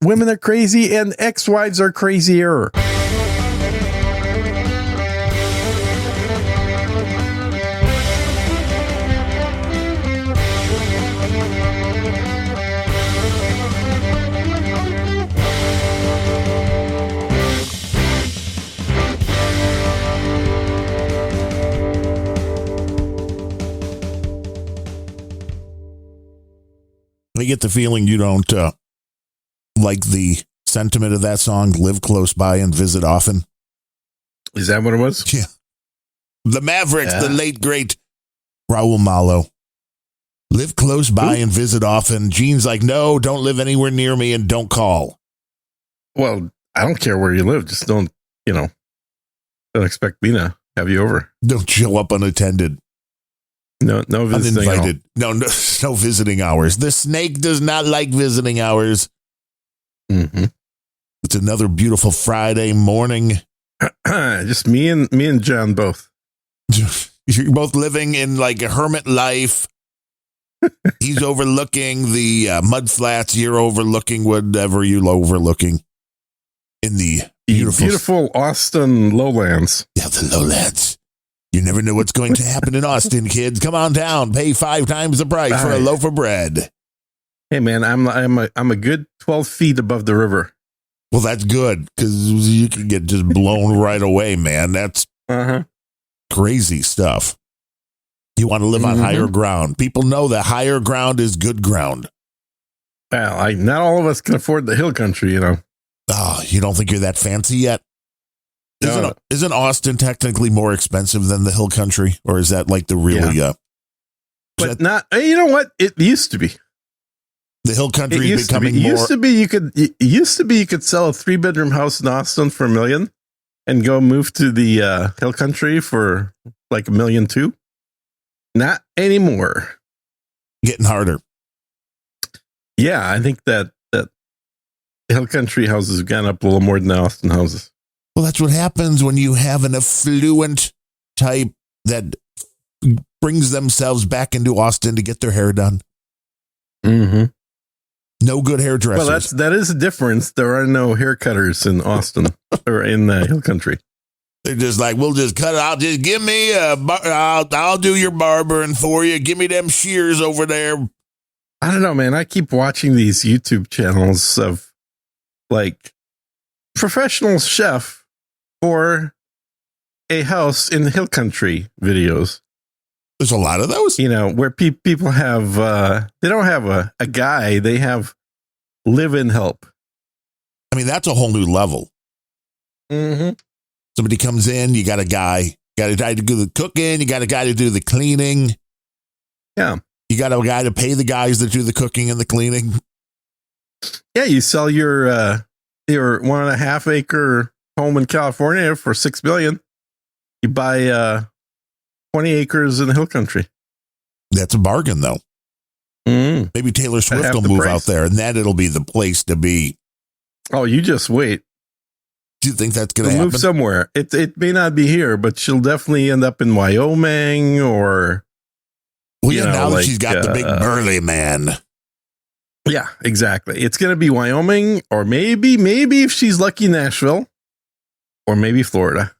women are crazy and ex-wives are crazier. I get the feeling you don't like the sentiment of that song, live close by and visit often. Is that what it was? Yeah. The Mavericks, the late, great Raul Malo. Live close by and visit often. Gene's like, no, don't live anywhere near me and don't call. Well, I don't care where you live. Just don't expect me to have you over. Don't show up unattended. No visiting. Uninvited. No visiting hours. The snake does not like visiting hours. Mm-hmm. It's another beautiful Friday morning. Just me and John both. You're both living in like a hermit life. He's overlooking the mud flats. You're overlooking whatever you're overlooking in the beautiful Austin lowlands. Yeah, the lowlands. You never know what's going to happen in Austin, kids. Come on down. Pay 5 times the price for a loaf of bread. Hey, man, I'm a good 12 feet above the river. Well, that's good because you can get just blown right away, man. That's crazy stuff. You want to live on higher ground. People know that higher ground is good ground. Well, not all of us can afford the hill country, you know. Oh, you don't think you're that fancy yet? Isn't Austin technically more expensive than the hill country? Or is that like the really... but not... You know what? It used to be. The hill country is becoming more... It used to be you could sell a 3-bedroom house in Austin for $1 million and go move to the hill country for like $1.2 million. Not anymore. Getting harder. Yeah, I think that hill country houses have gone up a little more than the Austin houses. Well, that's what happens when you have an affluent type that brings themselves back into Austin to get their hair done. Mm-hmm. No good hairdressers. Well, that is a difference. There are no hair cutters in Austin or in the hill country. They're just like, we'll just cut it out. Just give me I'll do your barbering for you. Give me them shears over there. I don't know, man. I keep watching these YouTube channels of like professional chef for a house in the hill country videos. There's a lot of those, where people have, they don't have a guy, they have live-in help. I mean, that's a whole new level. Mm-hmm. Somebody comes in, you got a guy to do the cooking, you got a guy to do the cleaning. Yeah. You got a guy to pay the guys that do the cooking and the cleaning. Yeah, you sell your 1.5 acre home in California for $6 million. You buy 20 acres in the hill country. That's a bargain, though. Mm. Maybe Taylor Swift will move out there, and then it'll be the place to be. Oh, you just wait. Do you think that's going to happen? Move somewhere. It may not be here, but she'll definitely end up in Wyoming or. Well, yeah, now that she's got the big burly man. Yeah, exactly. It's going to be Wyoming, or maybe if she's lucky, Nashville, or maybe Florida,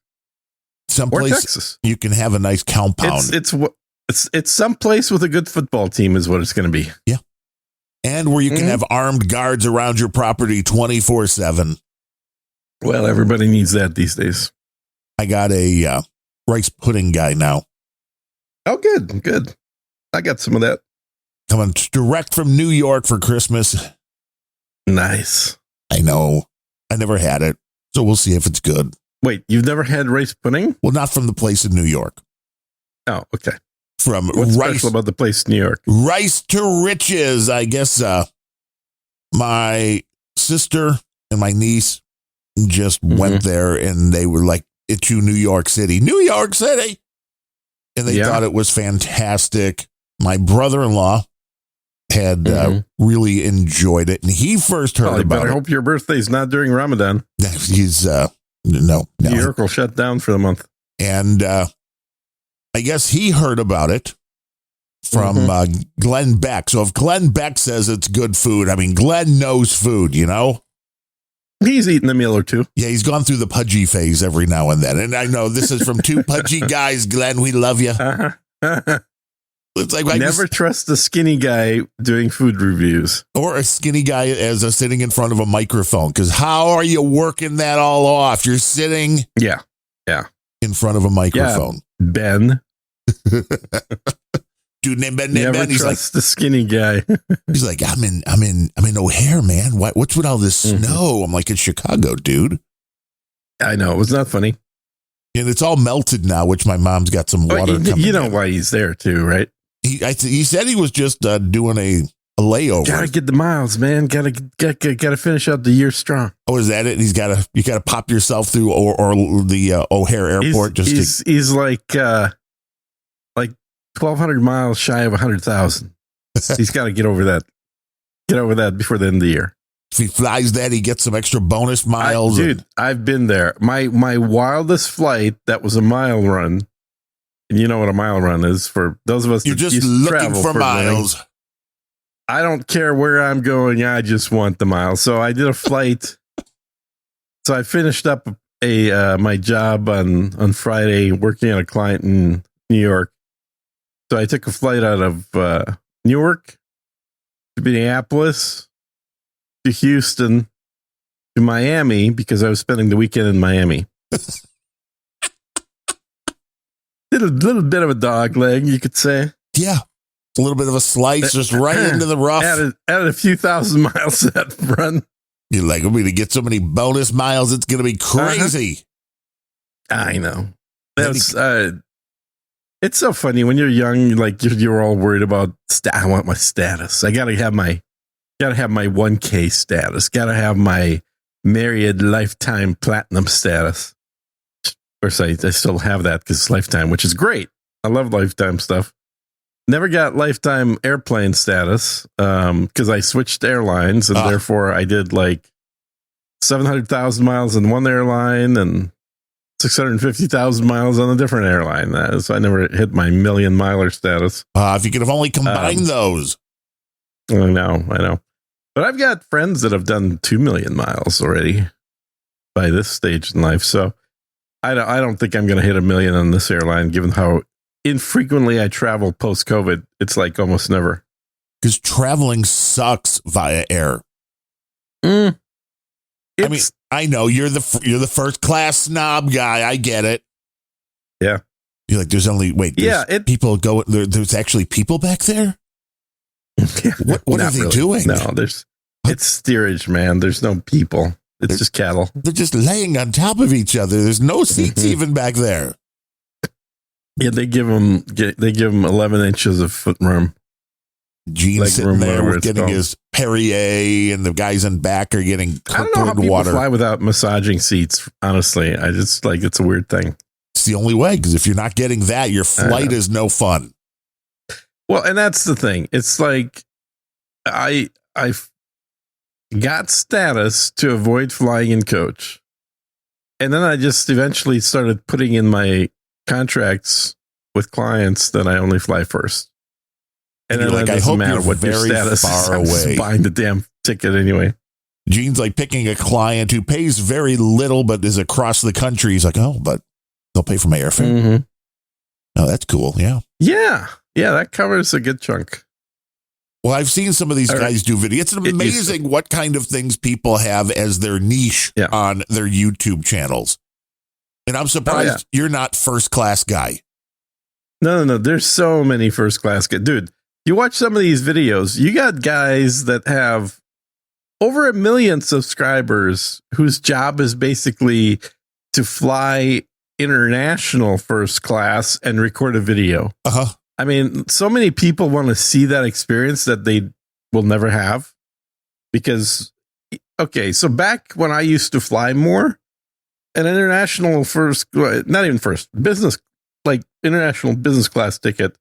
someplace or Texas. You can have a nice compound. It's someplace with a good football team is what it's going to be. Yeah, and where you can have armed guards around your property 24/7. Well, everybody needs that these days. I got a rice pudding guy now. Oh, good. I got some of that. Coming direct from New York for Christmas. Nice. I know. I never had it, so we'll see if it's good. Wait, you've never had rice pudding? Well, not from the place in New York. Oh, okay. From What's rice, special about the place in New York? Rice to riches. I guess my sister and my niece just went there, and they were like, it's you, New York City. New York City! And they thought it was fantastic. My brother-in-law had really enjoyed it, and he first heard about it. I hope your birthday's not during Ramadan. He's no. New York will shut down for the month. And I guess he heard about it from Glenn Beck. So if Glenn Beck says it's good food, I mean, Glenn knows food, He's eaten a meal or two. Yeah, he's gone through the pudgy phase every now and then. And I know this is from two pudgy guys, Glenn. We love you. It's like never trust a skinny guy doing food reviews. Or a skinny guy as a sitting in front of a microphone. Because how are you working that all off? You're sitting in front of a microphone. Yeah, Ben. Dude named Ben. Never Ben. He's trust the skinny guy. He's like, I'm in O'Hare, man. What's with all this snow? I'm like, it's Chicago, dude. I know, it was not funny. And it's all melted now, which my mom's got some water coming. You know why he's there too, right? He said he was just doing a layover. Gotta get the miles, man. Gotta finish out the year strong. Oh, is that it? You gotta pop yourself through or the O'Hare Airport. He's like 1,200 miles shy of 100,000. He's got to get over that. Get over that before the end of the year. If he flies that, he gets some extra bonus miles. I've been there. My wildest flight, that was a mile run. And you know what a mile run is for those of us. You're just looking for miles. I don't care where I'm going. I just want the miles. So I did a flight. So I finished up my job on Friday working on a client in New York. So I took a flight out of Newark to Minneapolis to Houston to Miami because I was spending the weekend in Miami. Did a little bit of a dog leg, you could say. Yeah. A little bit of a slice just right into the rough. Added a few thousand miles to that run. You're like, I'm going to get so many bonus miles, it's going to be crazy. I know. It's so funny when you're young, like you're all worried about, I want my status. I gotta have my 1K status. Gotta have my Marriott lifetime platinum status. Of course, I still have that because it's lifetime, which is great. I love lifetime stuff. Never got lifetime airplane status because I switched airlines and therefore I did like 700,000 miles in one airline and 650,000 miles on a different airline. So I never hit my million miler status. If you could have only combined those. I know. But I've got friends that have done 2 million miles already by this stage in life. So I don't think I'm going to hit 1 million on this airline, given how infrequently I travel post-COVID. It's like almost never. Because traveling sucks via air. I mean, I know you're the first class snob guy. I get it. Yeah. You're like, there's people go. There's actually people back there. What are they doing? No, it's steerage, man. There's no people. It's just cattle. They're just laying on top of each other. There's no seats even back there. Yeah, they give them 11 inches of foot room. Gene's sitting there getting his Perrier, and the guys in back are getting I don't know how people water. Fly without massaging seats. Honestly, I just like it's a weird thing. It's the only way, because if you're not getting that, your flight is no fun. Well, and that's the thing. It's like I got status to avoid flying in coach, and then I just eventually started putting in my contracts with clients that I only fly first. And then like, it doesn't matter what your status far is. I'm away. just buying the damn ticket anyway. Gene's like picking a client who pays very little but is across the country. He's like, oh, but they'll pay for my airfare. Mm-hmm. Oh, that's cool. Yeah. Yeah. Yeah, that covers a good chunk. Well, I've seen some of these guys do video. It's amazing what kind of things people have as their niche on their YouTube channels. And I'm surprised you're not first class guy. No. There's so many first class guys. Dude, you watch some of these videos, you got guys that have over 1 million subscribers whose job is basically to fly international first class and record a video. I mean, so many people want to see that experience that they will never have because, so back when I used to fly more, an international business, like international business class ticket,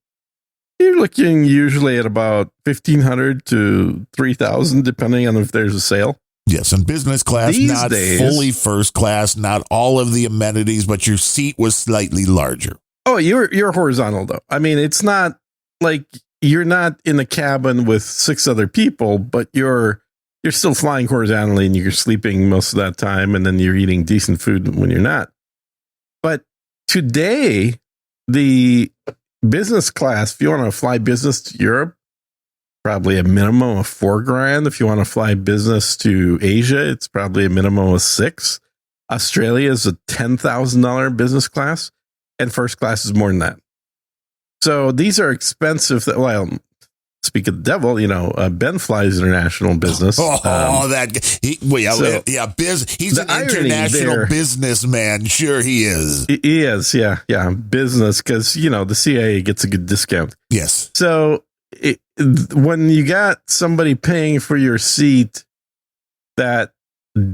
you're looking usually at about 1,500 to 3,000, depending on if there's a sale. Yes, and business class, not fully first class, not all of the amenities, but your seat was slightly larger. Oh, you're horizontal though. I mean, it's not like you're not in a cabin with 6 other people, but you're you're still flying horizontally and you're sleeping most of that time, and then you're eating decent food when you're not. But today, the business class, if you want to fly business to Europe, probably a minimum of $4,000. If you want to fly business to Asia, it's probably a minimum of $6,000. Australia is a $10,000 business class, and first class is more than that. So these are expensive. Well, speak of the devil, Ben flies international business. He's an international businessman. Sure, he is. He is, yeah, business, because the CIA gets a good discount. Yes. So when you got somebody paying for your seat that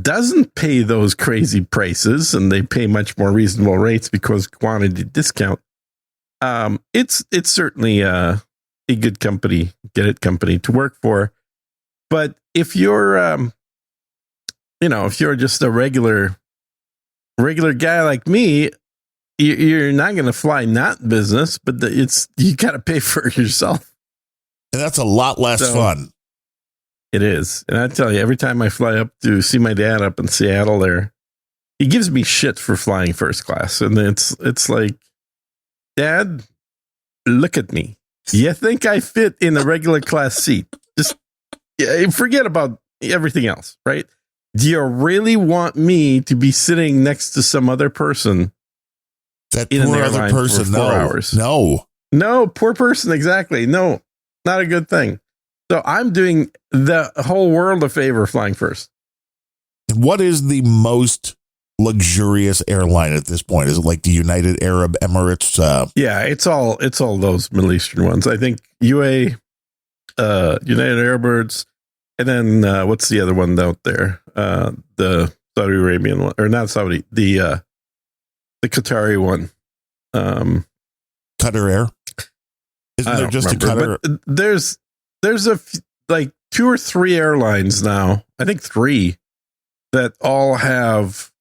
doesn't pay those crazy prices, and they pay much more reasonable rates because quantity discount, it's certainly a good company to work for. But if you're if you're just a regular guy like me, you're not going to fly not business, but you got to pay for it yourself, and that's a lot less fun. It is. And I tell you, every time I fly up to see my dad up in Seattle there, he gives me shit for flying first class. And it's like, Dad, look at me. You think I fit in a regular class seat? Just forget about everything else, right? Do you really want me to be sitting next to some other person? That poor other person, for 4 hours? No, poor person. Exactly. No, not a good thing. So I'm doing the whole world a favor flying first. And what is the most luxurious airline at this point? Is it like the United Arab Emirates? Yeah, it's all those Middle Eastern ones. I think United Arab Emirates, and then what's the other one out there? The Saudi Arabian one, or not Saudi, the Qatari one. Qatar Air. Isn't there just remember, a Qatar? There's like 2 or 3 airlines now, I think 3, that all have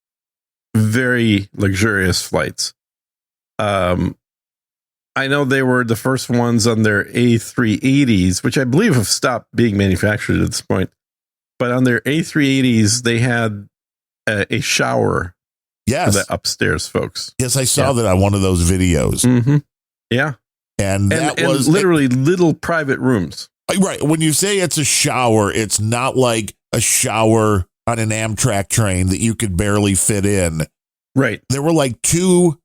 very luxurious flights. I know they were the first ones on their A380s, which I believe have stopped being manufactured at this point. But on their A380s, they had a shower for the upstairs folks. Yes, I saw that on one of those videos. Mm-hmm. Yeah. And that was literally little private rooms. Right. When you say it's a shower, it's not like a shower on an Amtrak train that you could barely fit in. Right. There were like 2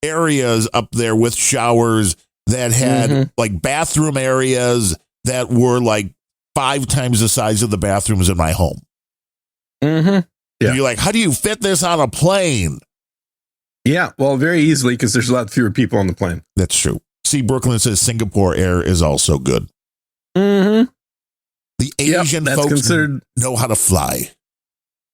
areas up there with showers that had like bathroom areas that were like 5 times the size of the bathrooms in my home. Mm-hmm. Yeah. You're like, how do you fit this on a plane? Yeah. Well, very easily, because there's a lot fewer people on the plane. That's true. See, Brooklyn says Singapore Air is also good. Mm-hmm. The Asian folks know how to fly.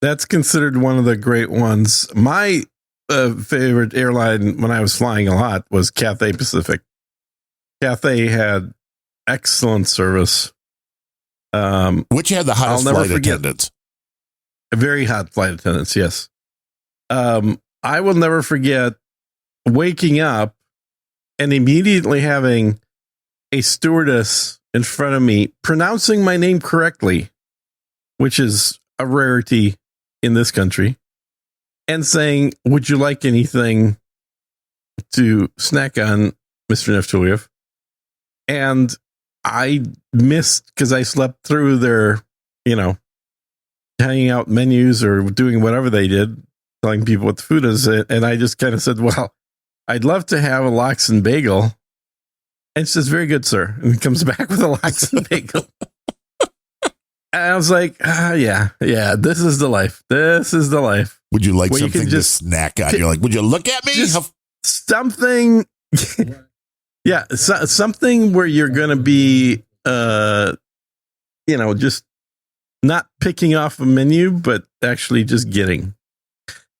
That's considered one of the great ones. My favorite airline when I was flying a lot was Cathay Pacific. Cathay had excellent service. Which had the hottest flight attendants. Very hot flight attendants, yes. I will never forget waking up and immediately having a stewardess in front of me pronouncing my name correctly, which is a rarity in this country, and saying, "Would you like anything to snack on, Mr. Neftuliev?" And I missed, because I slept through their, hanging out menus or doing whatever they did, telling people what the food is. And I just kind of said, "Well, I'd love to have a lox and bagel." And she says, "Very good, sir." And comes back with a lox and bagel. And I was like, yeah, this is the life. This is the life. Would you like something to snack on? You're like, would you look at me? Something. Yeah, something where you're going to be, just not picking off a menu, but actually just getting.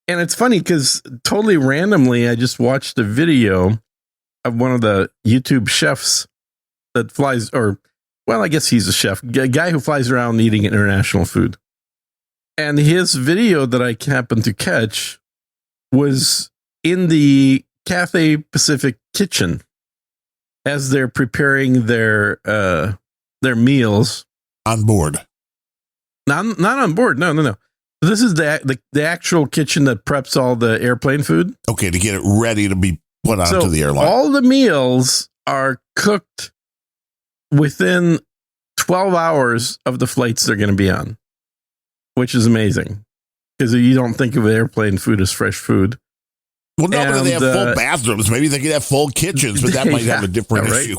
And it's funny because totally randomly, I just watched a video of one of the YouTube chefs that flies, I guess he's a chef, a guy who flies around eating international food. And his video that I happened to catch was in the Cathay Pacific kitchen as they're preparing their meals on board. Not on board. No. This is the actual kitchen that preps all the airplane food. Okay, to get it ready to be put onto the airline. All the meals are cooked within 12 hours of the flights they're going to be on, which is amazing because you don't think of airplane food as fresh food. Well, no, but they have full bathrooms. Maybe they could have full kitchens, but that might have a different issue.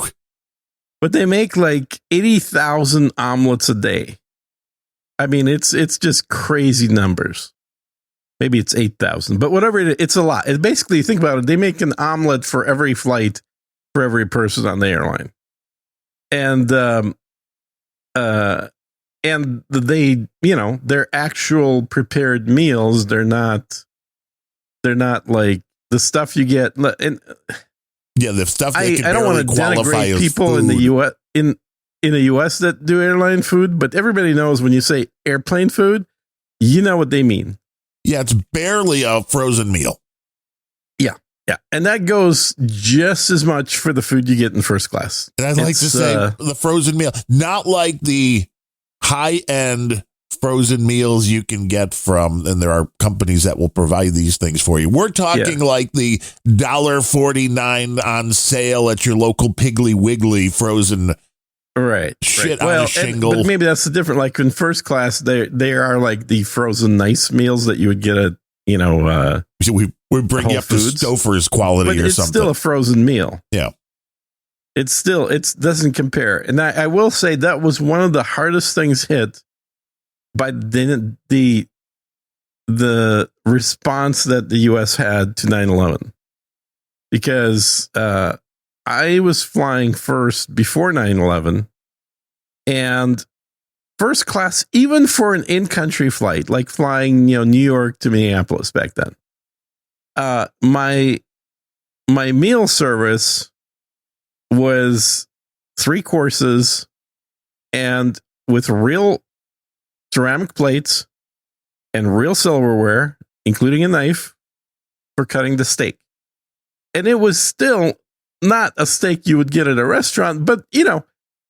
But they make like 80,000 omelets a day. I mean, it's just crazy numbers. Maybe it's 8,000, but whatever it is, it's a lot. It basically, think about it. They make an omelet for every flight for every person on the airline. And they, they're actual prepared meals. They're not like the stuff you get. And the stuff that I don't want to denigrate people food. in the U.S. in the U.S. that do airline food, but everybody knows when you say airplane food, you know what they mean. Yeah, it's barely a frozen meal. Yeah. And that goes just as much for the food you get in first class. And I'd like to say the frozen meal, not like the high-end frozen meals you can get from, and there are companies that will provide these things for you. We're talking like the $1.49 on sale at your local Piggly Wiggly frozen shit on a shingle. But maybe that's the different. Like in first class, they are like the frozen nice meals that you would get at, we bring you up to Stouffer's quality or something. It's still a frozen meal. Yeah. It doesn't compare. And I will say that was one of the hardest things hit by the response that the U.S. had to 9/11. Because I was flying first before 9/11, and first class, even for an in-country flight, like flying, New York to Minneapolis back then, my meal service was 3 courses and with real ceramic plates and real silverware, including a knife for cutting the steak. And it was still not a steak you would get at a restaurant, but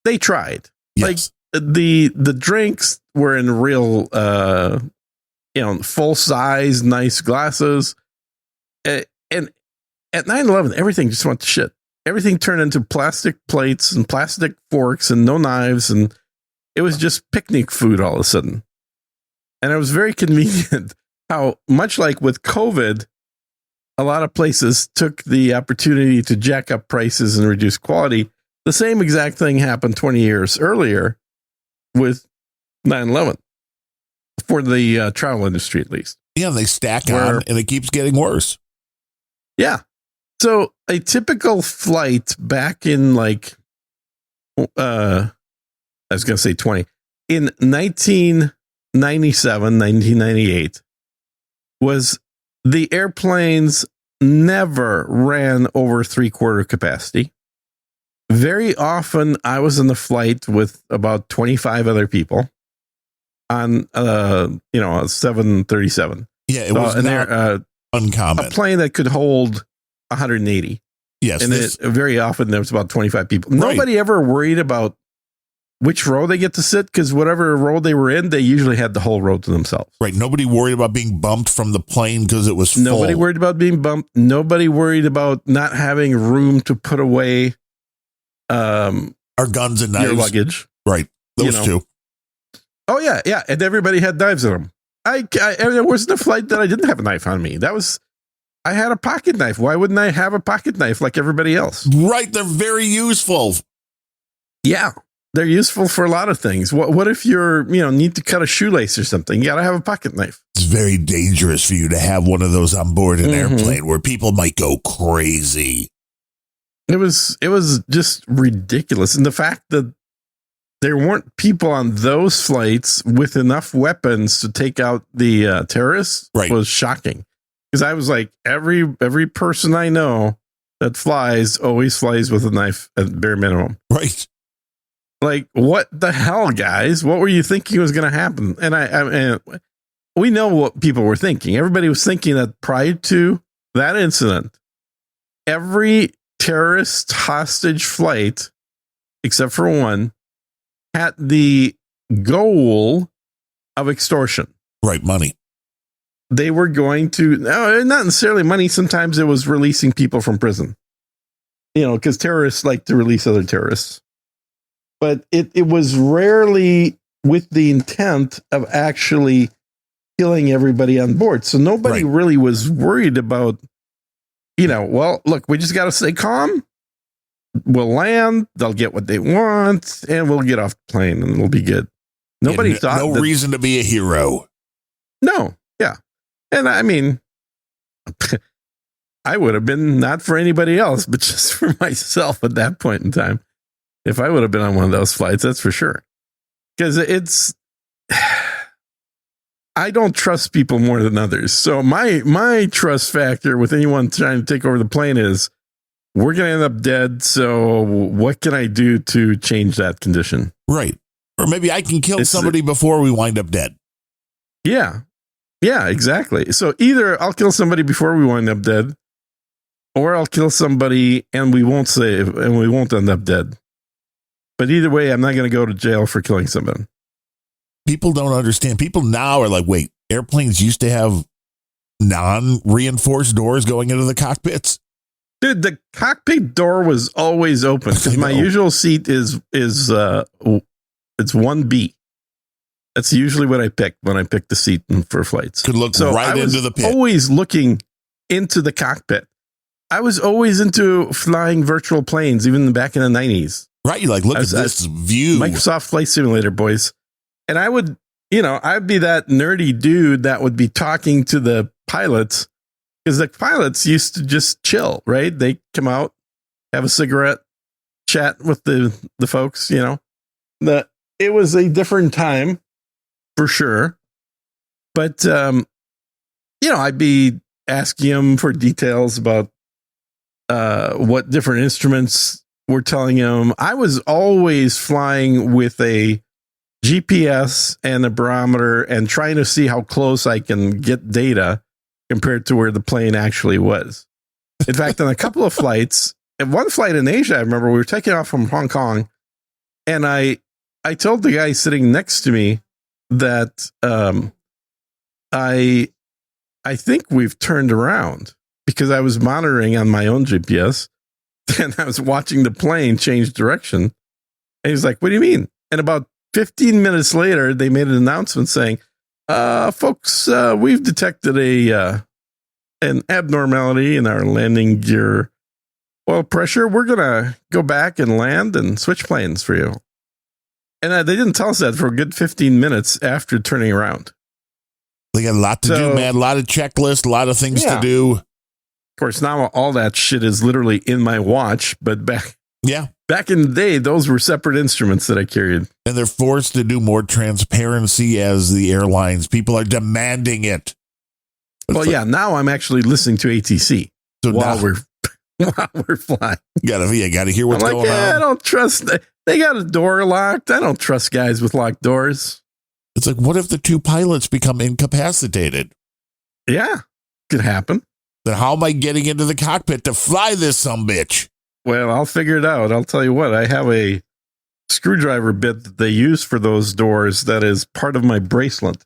they tried. Yes. Like the drinks were in real full size nice glasses. And at 9/11 everything just went to shit. Everything turned into plastic plates and plastic forks and no knives, and it was just picnic food all of a sudden. And it was very convenient how, much like with COVID, a lot of places took the opportunity to jack up prices and reduce quality. The same exact thing happened 20 years earlier with 9/11 for the travel industry, at least. Yeah, they stack on and it keeps getting worse. Yeah. So a typical flight back in I was going to say 20, in 1997, 1998, was the airplanes never ran over 3/4 capacity. Very often I was in the flight with about 25 other people on, a 737. Yeah, it was not uncommon. A plane that could hold 180. Yes. And very often there was about 25 people. Nobody ever worried about which row they get to sit, because whatever row they were in, they usually had the whole row to themselves. Right. Nobody worried about being bumped from the plane because it was full. Nobody worried about being bumped. Nobody worried about not having room to put away our guns and knives. Your luggage. Right. Those two. Oh, yeah. Yeah. And everybody had knives in them. There wasn't a flight that I didn't have a knife on me. I had a pocket knife. Why wouldn't I have a pocket knife like everybody else? Right. They're very useful. Yeah. They're useful for a lot of things. What if you're, need to cut a shoelace or something? You got to have a pocket knife. It's very dangerous for you to have one of those on board an airplane where people might go crazy. It was just ridiculous. And the fact that there weren't people on those flights with enough weapons to take out the terrorists was shocking. Because I was like, every person I know that flies always flies with a knife at bare minimum. Right. Like, what the hell, guys? What were you thinking was going to happen? And we know what people were thinking. Everybody was thinking that prior to that incident, every terrorist hostage flight, except for one, had the goal of extortion. Right, money. They were going to, no, not necessarily money. Sometimes it was releasing people from prison, because terrorists like to release other terrorists. But it was rarely with the intent of actually killing everybody on board. So nobody really was worried about, well, look, we just got to stay calm. We'll land, they'll get what they want, and we'll get off the plane and it'll be good. Nobody thought no reason to be a hero. No. Yeah. And I mean, I would have been not for anybody else, but just for myself at that point in time. If I would have been on one of those flights, that's for sure. Because I don't trust people more than others. So my trust factor with anyone trying to take over the plane is we're going to end up dead. So what can I do to change that condition? Right. Or maybe I can kill somebody before we wind up dead. Yeah. Yeah, exactly. So either I'll kill somebody before we wind up dead, or I'll kill somebody and we won't save and we won't end up dead. But either way, I'm not going to go to jail for killing somebody. People don't understand. People now are like, wait, airplanes used to have non-reinforced doors going into the cockpits? Dude, the cockpit door was always open because my usual seat is it's 1B. That's usually what I pick when I pick the seat for flights. Could look right into the pit. Always looking into the cockpit. I was always into flying virtual planes, even back in the 90s. Right, you like, look at this view. Microsoft Flight Simulator, boys. And I would, I'd be that nerdy dude that would be talking to the pilots because the pilots used to just chill, right? They come out, have a cigarette, chat with the folks, It was a different time for sure. But, I'd be asking them for details about what different instruments were telling them. I was always flying with a GPS and a barometer and trying to see how close I can get data compared to where the plane actually was. In fact, on a couple of flights, at one flight in Asia, I remember we were taking off from Hong Kong, and I told the guy sitting next to me that I think we've turned around because I was monitoring on my own GPS and I was watching the plane change direction. And he's like, what do you mean? And about 15 minutes later, they made an announcement saying, folks, we've detected an abnormality in our landing gear oil pressure. We're going to go back and land and switch planes for you. And they didn't tell us that for a good 15 minutes after turning around. They got a lot to do, man. A lot of checklists, a lot of things to do. Of course, now all that shit is literally in my watch, but back in the day, those were separate instruments that I carried. And they're forced to do more transparency as the airlines. People are demanding it. But now I'm actually listening to ATC while we're flying. Got to hear what's going on. I don't trust. They got a door locked. I don't trust guys with locked doors. It's like, what if the two pilots become incapacitated? Yeah, could happen. Then how am I getting into the cockpit to fly this sumbitch? Well, I'll figure it out. I'll tell you what. I have a screwdriver bit that they use for those doors that is part of my bracelet.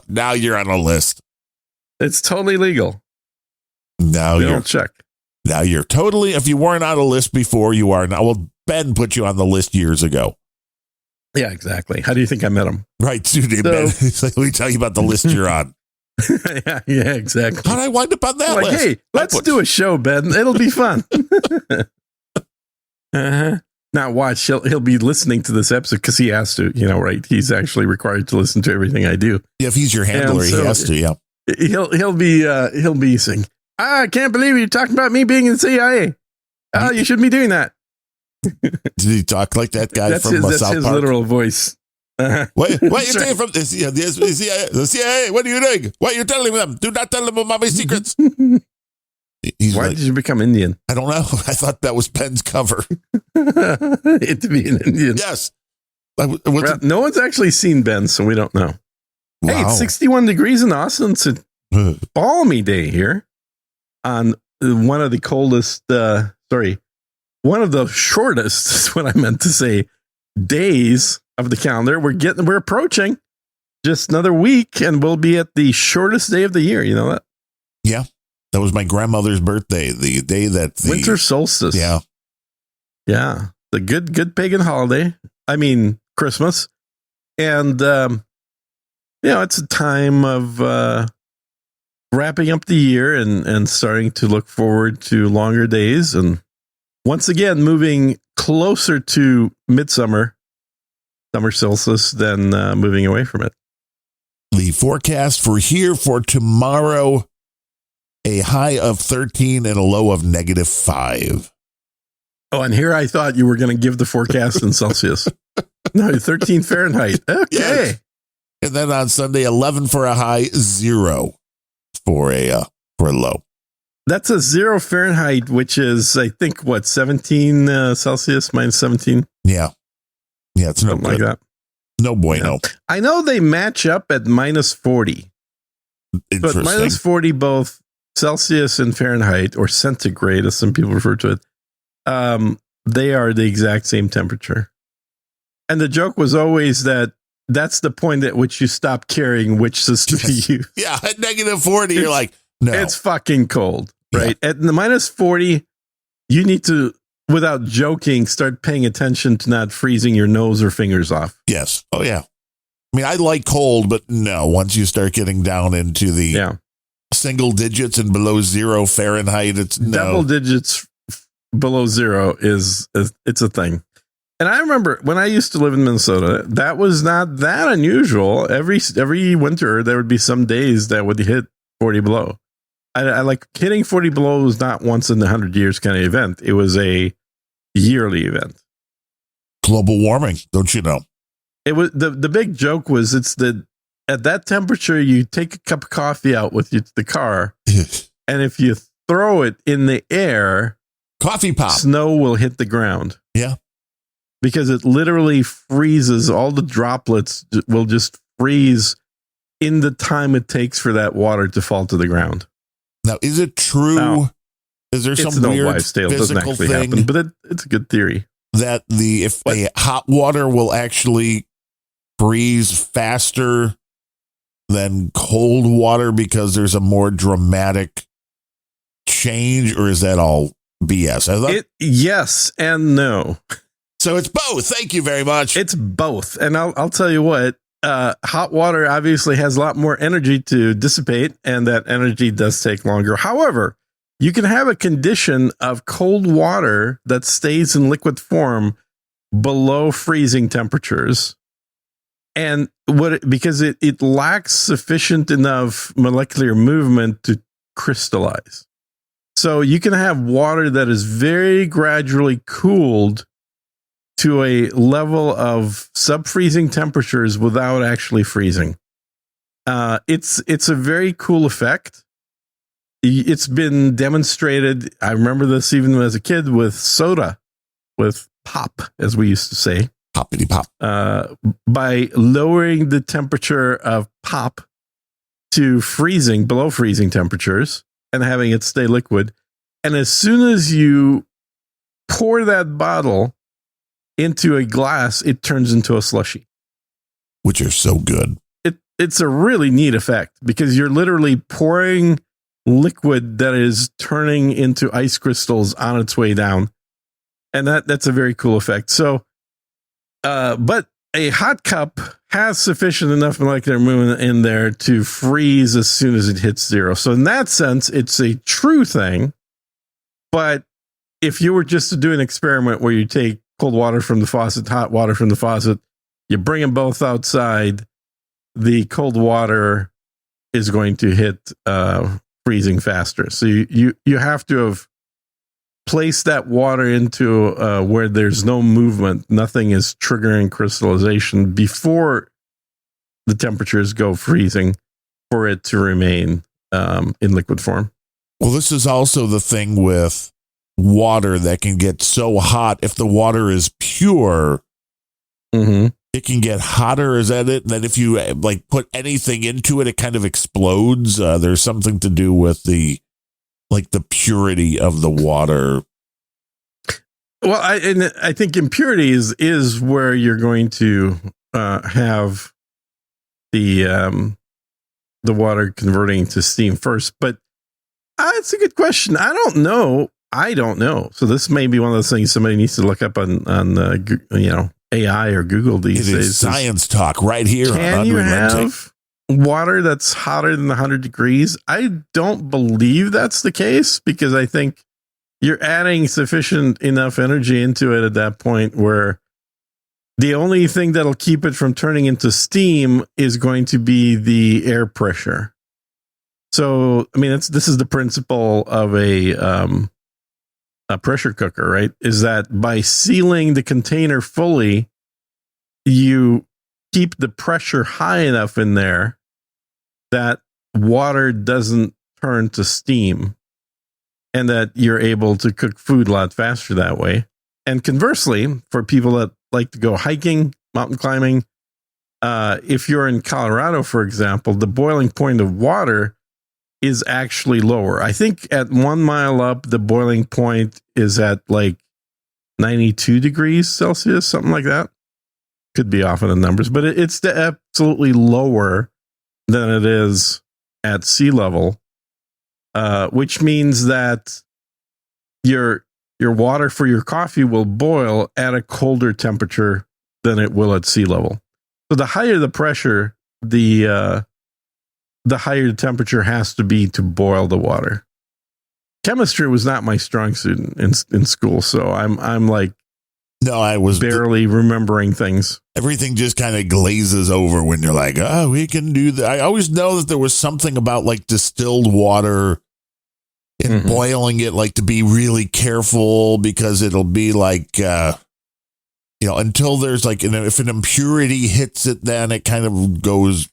Now you're on a list. It's totally legal. Now you'll check. Now you're totally, if you weren't on a list before, you are now. Well, Ben put you on the list years ago. Yeah, exactly. How do you think I met him? Right. Ben, let me tell you about the list you're on. yeah, exactly. How did I wind up on that list? Hey, let's do a show, Ben. It'll be fun. Now watch, he'll be listening to this episode because he has to, right? He's actually required to listen to everything I do. Yeah, if he's your handler, he has to, yeah. He'll be saying, I can't believe you're talking about me being in the CIA. Oh, you shouldn't be doing that. Did he talk like that guy from South Park? That's his literal voice. What you saying from the CIA? What are you doing? What are you telling them? Do not tell them about my secrets. Why did you become Indian? I don't know. I thought that was Ben's cover. To be an Indian. Yes. No one's actually seen Ben, so we don't know. Wow. Hey, it's 61 degrees in Austin. It's a balmy day here on one of the coldest, one of the shortest is what I meant to say, days of the calendar. We're approaching just another week, and we'll be at the shortest day of the year. You know that? Yeah. That was my grandmother's birthday, the day that the winter solstice. Yeah. Yeah. The good pagan holiday. I mean, Christmas. And, it's a time of wrapping up the year and starting to look forward to longer days. And once again, moving closer to midsummer, summer solstice, than moving away from it. The forecast for tomorrow, a high of 13 and a low of -5. Oh, and here I thought you were going to give the forecast in Celsius. No, 13 Fahrenheit. Okay. Yes. And then on Sunday, 11 for a high, 0 for a low. That's a 0 Fahrenheit, which is, I think, 17 Celsius, -17? Yeah. Yeah, it's something like that. No bueno. Yeah. I know they match up at -40. But -40, both Celsius and Fahrenheit, or centigrade, as some people refer to it, they are the exact same temperature. And the joke was always that's the point at which you stop caring which system you use. Yeah, at -40, you're like, no. It's fucking cold, right? Yeah. At the -40, you need to, without joking, start paying attention to not freezing your nose or fingers off. Yes. Oh, yeah. I mean, I like cold, but no, once you start getting down into the single digits and below 0 Fahrenheit, it's no. Double digits below 0 is it's a thing. And I remember when I used to live in Minnesota, that was not that unusual. Every winter, there would be some days that would hit 40 below. I like hitting 40 below was not once in 100 years kind of event. It was a yearly event. Global warming, don't you know? It was the big joke was at that temperature, you take a cup of coffee out with you to the car, and if you throw it in the air, coffee pop, snow will hit the ground. Yeah. Because it literally freezes. All the droplets will just freeze in the time it takes for that water to fall to the ground. Now, is it true? Now, is there some weird physical thing happen, but it's a good theory that if a hot water will actually freeze faster than cold water because there's a more dramatic change, or is that all BS? Yes and no. So it's both. Thank you very much. It's both. And I'll tell you what, hot water obviously has a lot more energy to dissipate, and that energy does take longer. However, you can have a condition of cold water that stays in liquid form below freezing temperatures. And because it lacks sufficient enough molecular movement to crystallize. So you can have water that is very gradually cooled to a level of sub-freezing temperatures without actually freezing. It's a very cool effect. It's been demonstrated. I remember this even as a kid with soda, with pop, as we used to say. Poppity pop. By lowering the temperature of pop to freezing, below freezing temperatures, and having it stay liquid. And as soon as you pour that bottle into a glass, it turns into a slushie, which are so good. It's a really neat effect because you're literally pouring liquid that is turning into ice crystals on its way down, and that's a very cool effect. So, but a hot cup has sufficient enough molecular movement in there to freeze as soon as it hits 0. So in that sense, it's a true thing. But if you were just to do an experiment where you take cold water from the faucet, hot water from the faucet, you bring them both outside, the cold water is going to hit freezing faster. So you have to have placed that water into where there's no movement, nothing is triggering crystallization before the temperatures go freezing for it to remain in liquid form. Well, this is also the thing with water that can get so hot. If the water is pure, it can get hotter. Is that it? That if you put anything into it, it kind of explodes. There's something to do with the purity of the water. Well, I think impurities is where you're going to have the water converting to steam first. But it's a good question. I don't know. So this may be one of those things somebody needs to look up on AI or Google these days. It is science talk right here on Can you Unrelenting. have water that's hotter than 100 degrees? I don't believe that's the case, because I think you're adding sufficient enough energy into it at that point where the only thing that'll keep it from turning into steam is going to be the air pressure. So, I mean, this is the principle of a pressure cooker, right? Is that by sealing the container fully, you keep the pressure high enough in there that water doesn't turn to steam, and that you're able to cook food a lot faster that way. And conversely, for people that like to go hiking, mountain climbing, if you're in Colorado, for example, the boiling point of water is actually lower. I think at 1 mile up, the boiling point is at like 92 degrees Celsius, something like that. Could be off on the numbers, but it's absolutely lower than it is at sea level, which means that your water for your coffee will boil at a colder temperature than it will at sea level. So the higher the pressure, the higher the temperature has to be to boil the water. Chemistry was not my strong suit in school, so I'm like, no, I was barely remembering things. Everything just kind of glazes over when you're like, oh, we can do that. I always know that there was something about like distilled water and boiling it, like to be really careful, because it'll be like, until there's like, if an impurity hits it, then it kind of goes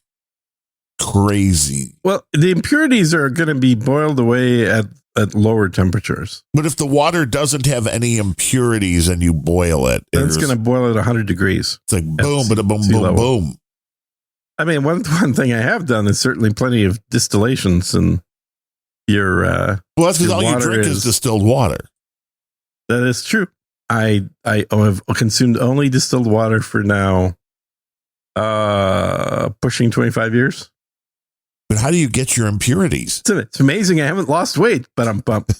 crazy. Well, the impurities are going to be boiled away at lower temperatures. But if the water doesn't have any impurities and you boil it, it's going to boil at 100 degrees. It's like boom, but a boom, boom, boom. I mean, one thing I have done is certainly plenty of distillations, and your well, that's because all you drink is distilled water. That is true. I have consumed only distilled water for now, pushing 25 years. But how do you get your impurities? It's amazing. I haven't lost weight, but I'm pumped.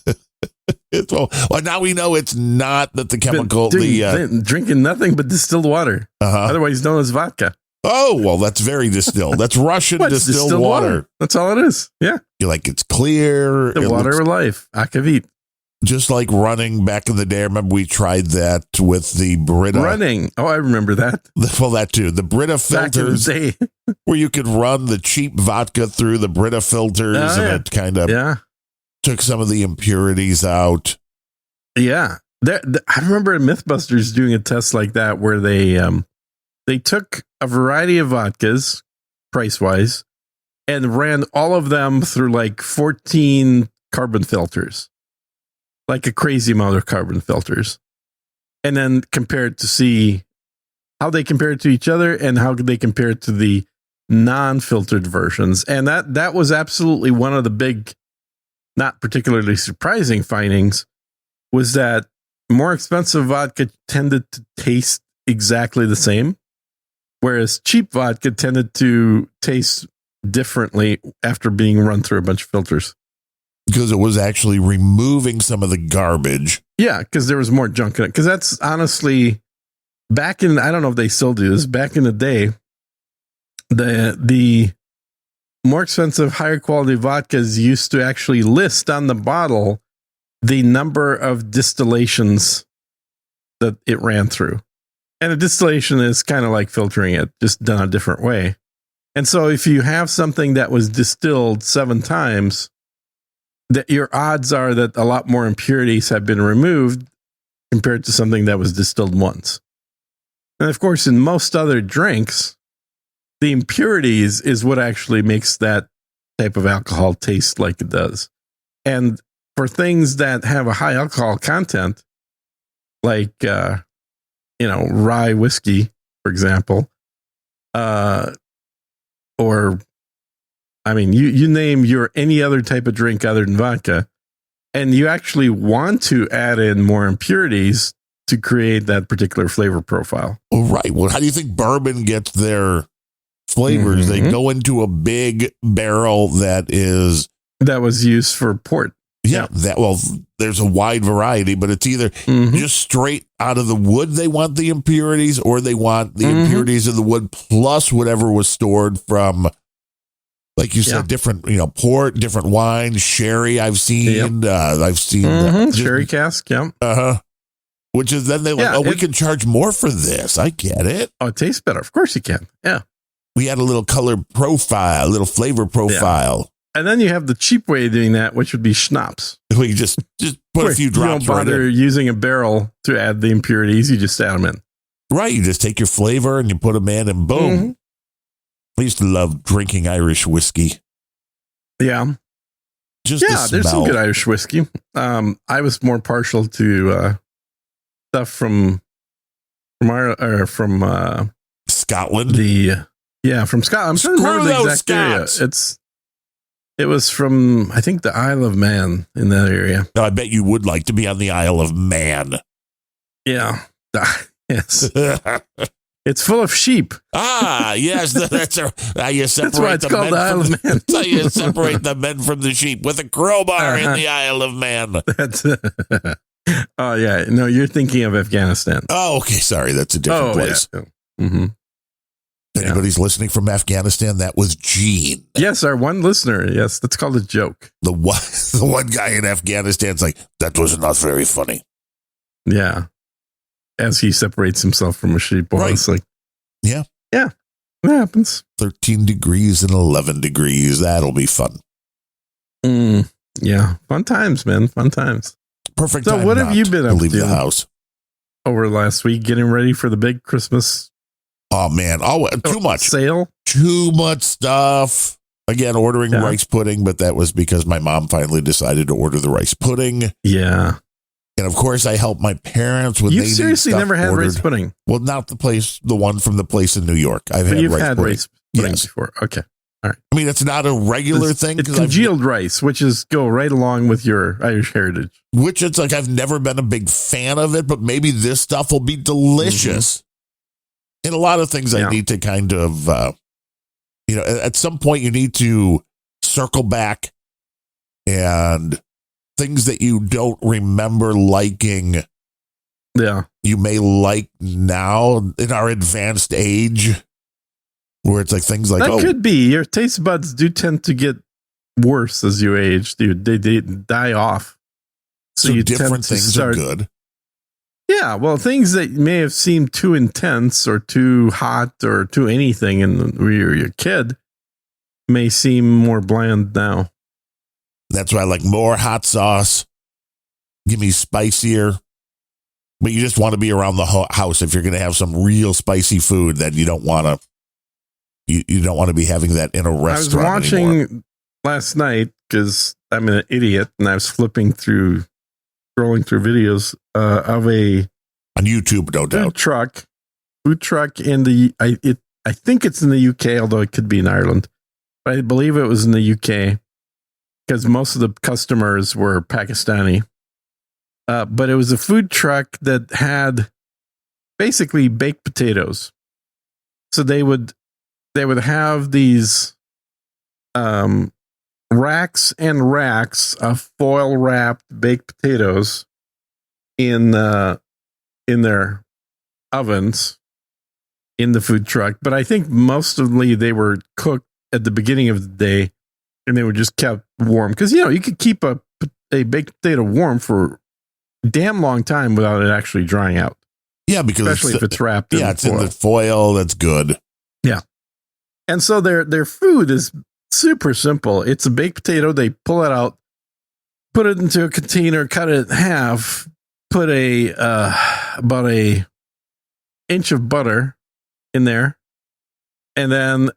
well, now we know it's not that the chemical, drinking nothing but distilled water, otherwise known as vodka. Oh, well, that's very distilled. That's Russian distilled water. That's all it is. Yeah. You're like, it's clear. The water of life. Akavit. Just like running back in the day. I remember we tried that with the Brita. Running. Oh, I remember that. Well, that too. The Brita filters, back in the day. where you could run the cheap vodka through the Brita filters, and it kind of took some of the impurities out. Yeah. I remember Mythbusters doing a test like that where they took a variety of vodkas, price-wise, and ran all of them through like 14 carbon filters. Like a crazy amount of carbon filters. And then compared to see how they compared to each other and how they compared to the non-filtered versions. And that was absolutely one of the big, not particularly surprising findings, was that more expensive vodka tended to taste exactly the same, whereas cheap vodka tended to taste differently after being run through a bunch of filters. Because it was actually removing some of the garbage. Yeah, because there was more junk in it. Because that's honestly, back in, I don't know if they still do this, back in the day, the more expensive, higher quality vodkas used to actually list on the bottle the number of distillations that it ran through. And a distillation is kind of like filtering it, just done a different way. And so if you have something that was distilled 7 times, that your odds are that a lot more impurities have been removed compared to something that was distilled once. And of course, in most other drinks, the impurities is what actually makes that type of alcohol taste like it does. And for things that have a high alcohol content, like, rye whiskey, for example, or I mean, you name any other type of drink other than vodka, and you actually want to add in more impurities to create that particular flavor profile. Well, right. Well, how do you think bourbon gets their flavors? They go into a big barrel that was used for port. Yeah, there's a wide variety, but it's either just straight out of the wood they want the impurities, or they want the impurities of the wood plus whatever was stored from, like you said, different, port, different wines, sherry. I've seen, sherry cask. Yeah. Which is then they're like, we can charge more for this. I get it. Oh, it tastes better. Of course you can. Yeah. We had a little color profile, a little flavor profile. Yeah. And then you have the cheap way of doing that, which would be schnapps. We just put a few drops. You don't bother using a barrel to add the impurities. You just add them in. Right. You just take your flavor and you put them in, and boom. I used to love drinking Irish whiskey. Yeah. There's some good Irish whiskey. I was more partial to stuff from Scotland. From Scotland. I'm trying to remember the exact area. It was from, I think, the Isle of Man, in that area. I bet you would like to be on the Isle of Man. Yeah. Yes. It's full of sheep. Yes. That's how you separate that's why it's called the Isle of Man. That's how you separate the men from the sheep, with a crowbar in the Isle of Man. Oh, yeah. No, you're thinking of Afghanistan. Oh, okay. Sorry. That's a different place. Yeah. Mm-hmm. Anybody's listening from Afghanistan, that was Gene. Yes, our one listener. Yes, that's called a joke. The one guy in Afghanistan's like, that was not very funny. Yeah. As he separates himself from a sheep. Right. It's like, yeah. It happens. 13 degrees and 11 degrees. That'll be fun. Yeah. Fun times, man. Fun times. Perfect. So what have you been up to? Leave the house over last week, getting ready for the big Christmas. Oh man. Too much sale. Too much stuff. Again, ordering rice pudding, but that was because my mom finally decided to order the rice pudding. Yeah. And of course, I helped my parents with. You seriously never had rice pudding? Well, not the one from the place in New York. I've had rice pudding before. Okay. All right. I mean, it's not a regular thing. It's congealed rice, which is go right along with your Irish heritage. Which it's like, I've never been a big fan of it, but maybe this stuff will be delicious. And a lot of things I need to kind of, at some point you need to circle back, and things that you don't remember liking. Yeah. You may like now in our advanced age, where it's like things like, that could be your taste buds do tend to get worse as you age. They die off. So different things are good. Yeah, well, things that may have seemed too intense or too hot or too anything when you were a kid may seem more bland now. That's why I like more hot sauce. Give me spicier. But you just want to be around the house. If you're going to have some real spicy food, then you don't want to. You don't want to be having that in a restaurant. I was watching anymore. Last night because I'm an idiot, and I was scrolling through videos of on YouTube, no doubt. Food truck in I think it's in the UK, although it could be in Ireland. But I believe it was in the UK because most of the customers were Pakistani. But it was a food truck that had basically baked potatoes. So they would have these racks and racks of foil wrapped baked potatoes in their ovens in the food truck. But I think mostly they were cooked at the beginning of the day, and they were just kept warm because you could keep a baked potato warm for a damn long time without it actually drying out. Yeah, because especially if it's wrapped. Yeah, it's in the foil. That's good. Yeah, and so their food is super simple. It's a baked potato. They pull it out, put it into a container, cut it in half, put about a inch of butter in there, and then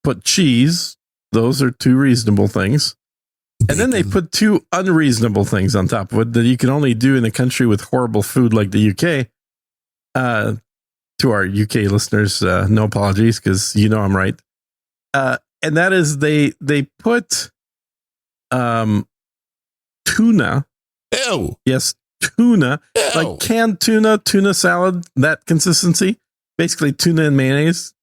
put cheese. Those are two reasonable things. And then they put two unreasonable things on top of it that you can only do in a country with horrible food like the UK. To our UK listeners, no apologies, because I'm right. And that is they put tuna. Ew. Yes, tuna, Ew. like canned tuna salad, that consistency, basically tuna and mayonnaise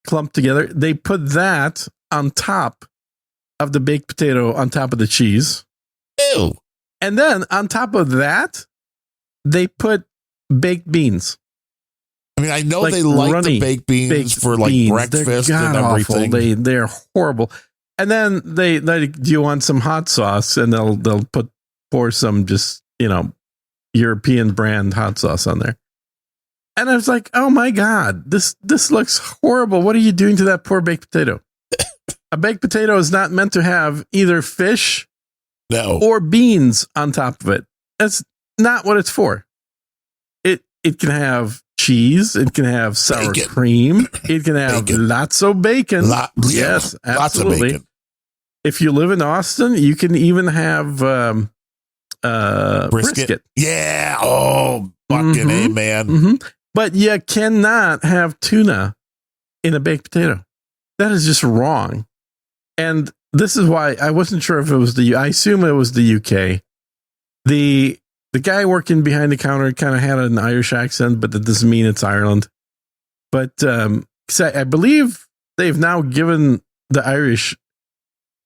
clumped together. They put that on top of the baked potato, on top of the cheese. Ew. And then on top of that, they put baked beans. I mean, I know Like they like runny the baked beans for like beans. breakfast They're and god-awful. everything. They're horrible. And then they do you want some hot sauce, and they'll pour some just, European brand hot sauce on there. And I was like, oh my God, this looks horrible. What are you doing to that poor baked potato? A baked potato is not meant to have either fish or beans on top of it. That's not what it's for. It can have cheese. It can have sour cream. It can have lots of bacon. Yes, absolutely. Lots of bacon. If you live in Austin, you can even have brisket. Yeah. Oh, fucking A, man. Mm-hmm. But you cannot have tuna in a baked potato. That is just wrong. And this is why I wasn't sure if it was I assume it was the UK. The guy working behind the counter kind of had an Irish accent, but that doesn't mean it's Ireland. But I believe they've now given the Irish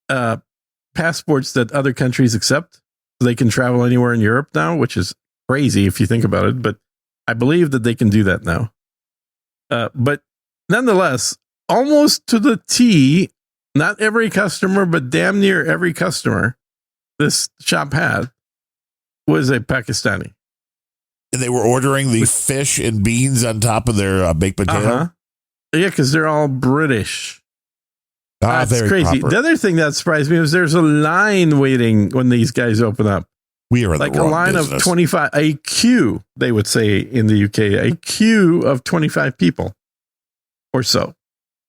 passports that other countries accept, so they can travel anywhere in Europe now, which is crazy if you think about it. But I believe that they can do that now. But nonetheless, almost to the T, not every customer, but damn near every customer this shop had was a Pakistani. And they were ordering the fish and beans on top of their baked potato? Uh-huh. Yeah, because they're all British. That's crazy. Proper. The other thing that surprised me was there's a line waiting when these guys open up. We are in like the wrong a line business. of 25, a queue, they would say in the UK, a queue of 25 people or so.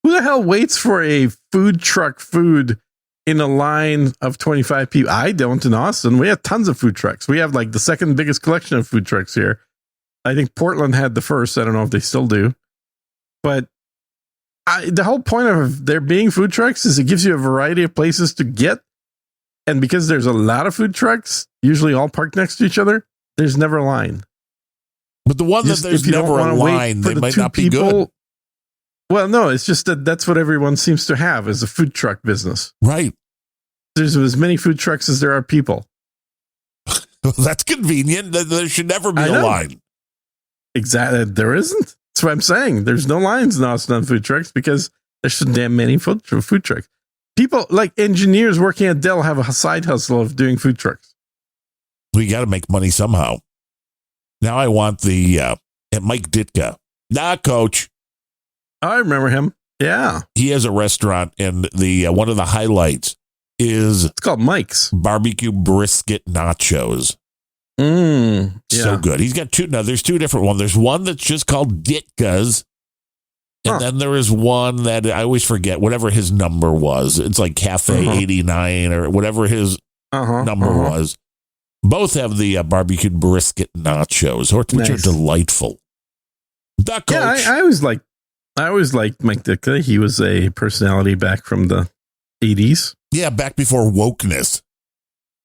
Who the hell waits for a food truck food in a line of 25 people? I don't in Austin. We have tons of food trucks. We have like the second biggest collection of food trucks here. I think Portland had the first. I don't know if they still do. But the whole point of there being food trucks is it gives you a variety of places to get. And because there's a lot of food trucks, usually all parked next to each other, there's never a line. But the one that there's never a line, they might not be good. Well, no, it's just that's what everyone seems to have is a food truck business. Right. There's as many food trucks as there are people. Well, that's convenient. There should never be a line. Exactly. There isn't. That's what I'm saying. There's no lines in Austin on food trucks because there's so damn many food trucks. People like engineers working at Dell have a side hustle of doing food trucks. We got to make money somehow. Now I want the Mike Ditka. Nah, Coach. I remember him. Yeah. He has a restaurant, and the one of the highlights is it's called Mike's barbecue brisket nachos. So good. He's got two. Now there's two different ones. There's one that's just called Ditka's. And then there is one that I always forget, whatever his number was. It's like Cafe 89 or whatever his number was. Both have the barbecued brisket nachos, which are delightful. The Coach. Yeah, I always liked Mike Ditka. He was a personality back from the 80s. Yeah, back before wokeness.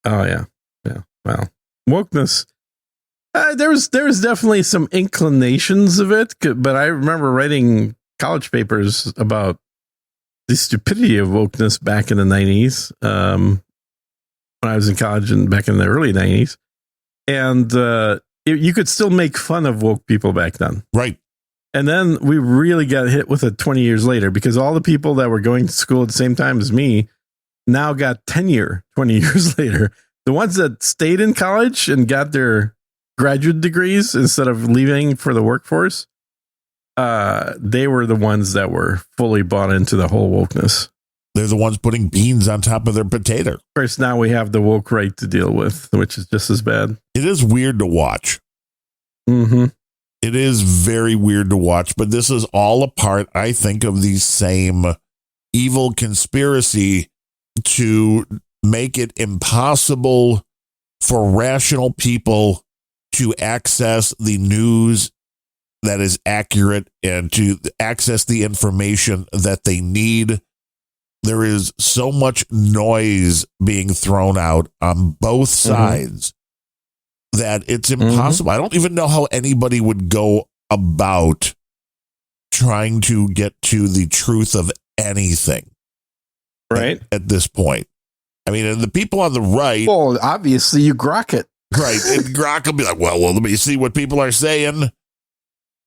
Oh, yeah. Yeah. Well, wokeness. There was definitely some inclinations of it, but I remember writing college papers about the stupidity of wokeness back in the 90s, when I was in college and back in the early 90s. And you could still make fun of woke people back then. Right. And then we really got hit with it 20 years later because all the people that were going to school at the same time as me now got tenure 20 years later. The ones that stayed in college and got their graduate degrees instead of leaving for the workforce, they were the ones that were fully bought into the whole wokeness. They're the ones putting beans on top of their potato. Of course, now we have the woke right to deal with, which is just as bad. It is weird to watch. Mm-hmm. It is very weird to watch, but this is all a part, I think, of the same evil conspiracy to make it impossible for rational people to access the news that is accurate and to access the information that they need. There is so much noise being thrown out on both sides that it's impossible. I don't even know how anybody would go about trying to get to the truth of anything. Right. At this point. I mean, and the people on the right. Well, obviously you grok it. Right. And Grok will be like, well, let me see what people are saying.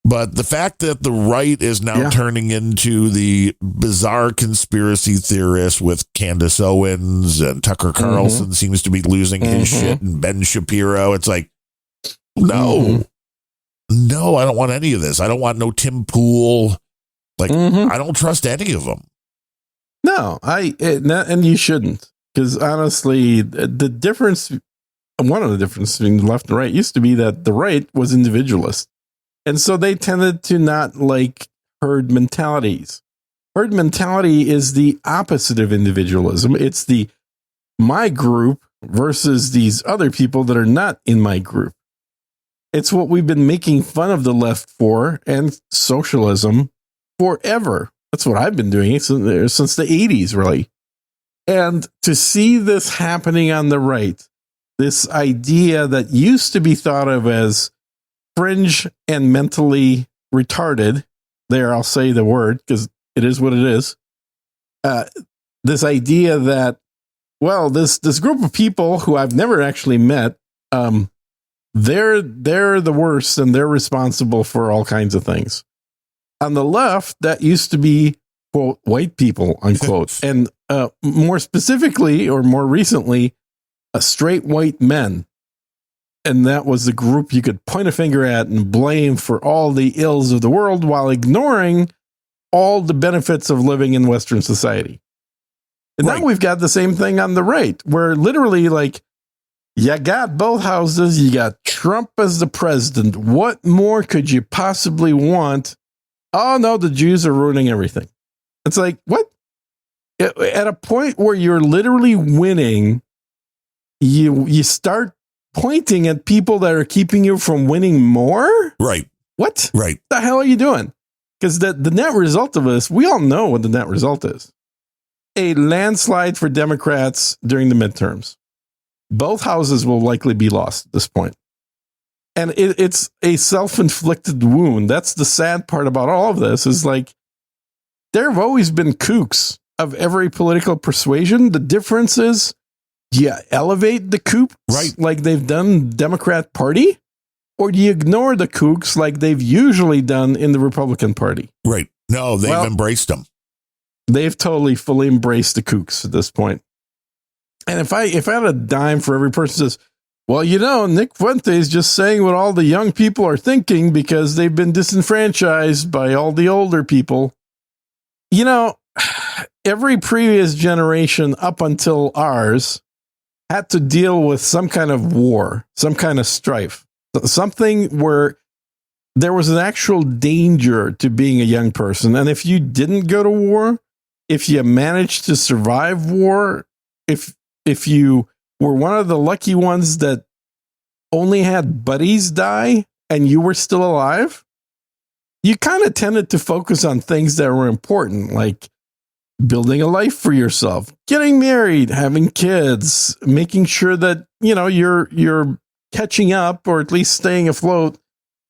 But the fact that the right is now turning into the bizarre conspiracy theorist with Candace Owens and Tucker Carlson seems to be losing his shit, and Ben Shapiro. It's like, no, I don't want any of this. I don't want no Tim Pool. Like, I don't trust any of them. No, and you shouldn't. Because honestly, the difference, one of the differences between the left and right used to be that the right was individualist. And so they tended to not like herd mentalities. Herd mentality is the opposite of individualism. It's the my group versus these other people that are not in my group. It's what we've been making fun of the left for and socialism forever. That's what I've been doing since the 80s, really. And to see this happening on the right, this idea that used to be thought of as fringe and mentally retarded, there I'll say the word because it is what it is. This idea that, well, this group of people who I've never actually met, they're the worst and they're responsible for all kinds of things. On the left, that used to be, quote, white people, unquote, and more specifically or more recently, straight white men. And that was the group you could point a finger at and blame for all the ills of the world while ignoring all the benefits of living in Western society. And now we've got the same thing on the right, where literally, like, you got both houses, you got Trump as the president. What more could you possibly want? Oh, no, the Jews are ruining everything. It's like, what? At a point where you're literally winning, you start pointing at people that are keeping you from winning more? Right. What? Right. What the hell are you doing? Because the net result of this, we all know what the net result is. A landslide for Democrats during the midterms. Both houses will likely be lost at this point. And it's a self-inflicted wound. That's the sad part about all of this is like, there have always been kooks of every political persuasion. The difference is, do you elevate the kooks like they've done Democrat Party? Or do you ignore the kooks like they've usually done in the Republican Party? Right. No, they've embraced them. They've totally, fully embraced the kooks at this point. And if I had a dime for every person who says, well, you know, Nick Fuente is just saying what all the young people are thinking because they've been disenfranchised by all the older people. You know, every previous generation up until ours had to deal with some kind of war, some kind of strife, something where there was an actual danger to being a young person. And if you didn't go to war, if you managed to survive war, if you were one of the lucky ones that only had buddies die and you were still alive, you kind of tended to focus on things that were important, like building a life for yourself, getting married, having kids, making sure that, you know, you're catching up or at least staying afloat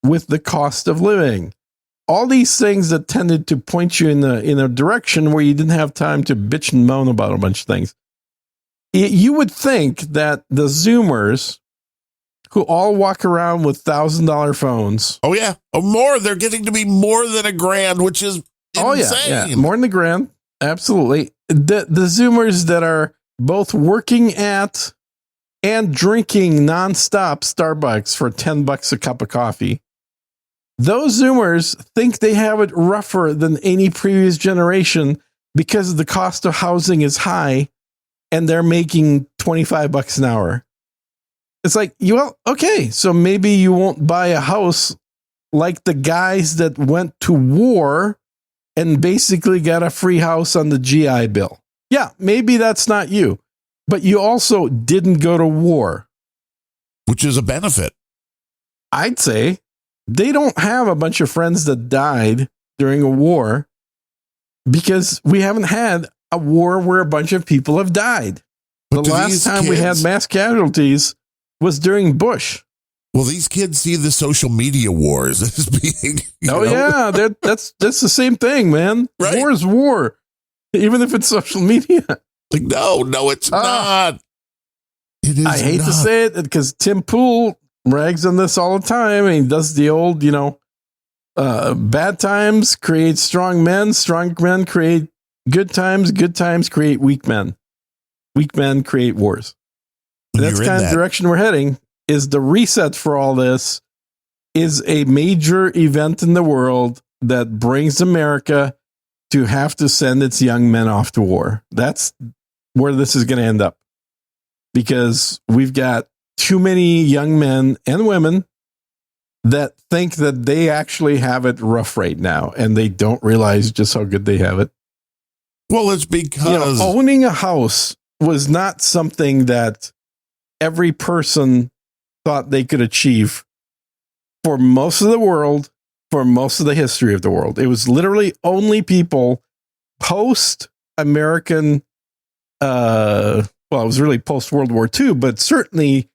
with the cost of living. All these things that tended to point you in a direction where you didn't have time to bitch and moan about a bunch of things. You would think that the Zoomers, who all walk around with $1,000 phones. Oh, yeah. Oh, more. They're getting to be more than $1,000, which is insane. Oh, yeah. More than $1,000. Absolutely. The Zoomers that are both working at and drinking nonstop Starbucks for $10 a cup of coffee. Those Zoomers think they have it rougher than any previous generation because the cost of housing is high and they're making $25 an hour. It's like, well, okay, so maybe you won't buy a house like the guys that went to war and basically got a free house on the GI Bill. Yeah, maybe that's not you, but you also didn't go to war. Which is a benefit. I'd say they don't have a bunch of friends that died during a war because we haven't had a war where a bunch of people have died. The last time we had mass casualties was during Bush. Well, these kids see the social media wars as being. That's the same thing, man. Right. War is war, even if it's social media. Like, no, it's not. It is. I hate to say it because Tim Pool rags on this all the time, and he does the old, bad times create strong men create good times create weak men create wars. That's kind of the direction we're heading. Is the reset for all this is a major event in the world that brings America to have to send its young men off to war. That's where this is going to end up, because we've got too many young men and women that think that they actually have it rough right now, and they don't realize just how good they have it. Well, it's because owning a house was not something that every person thought they could achieve for most of the world, for most of the history of the world. It was literally only people post-American, it was really post-World War II, but certainly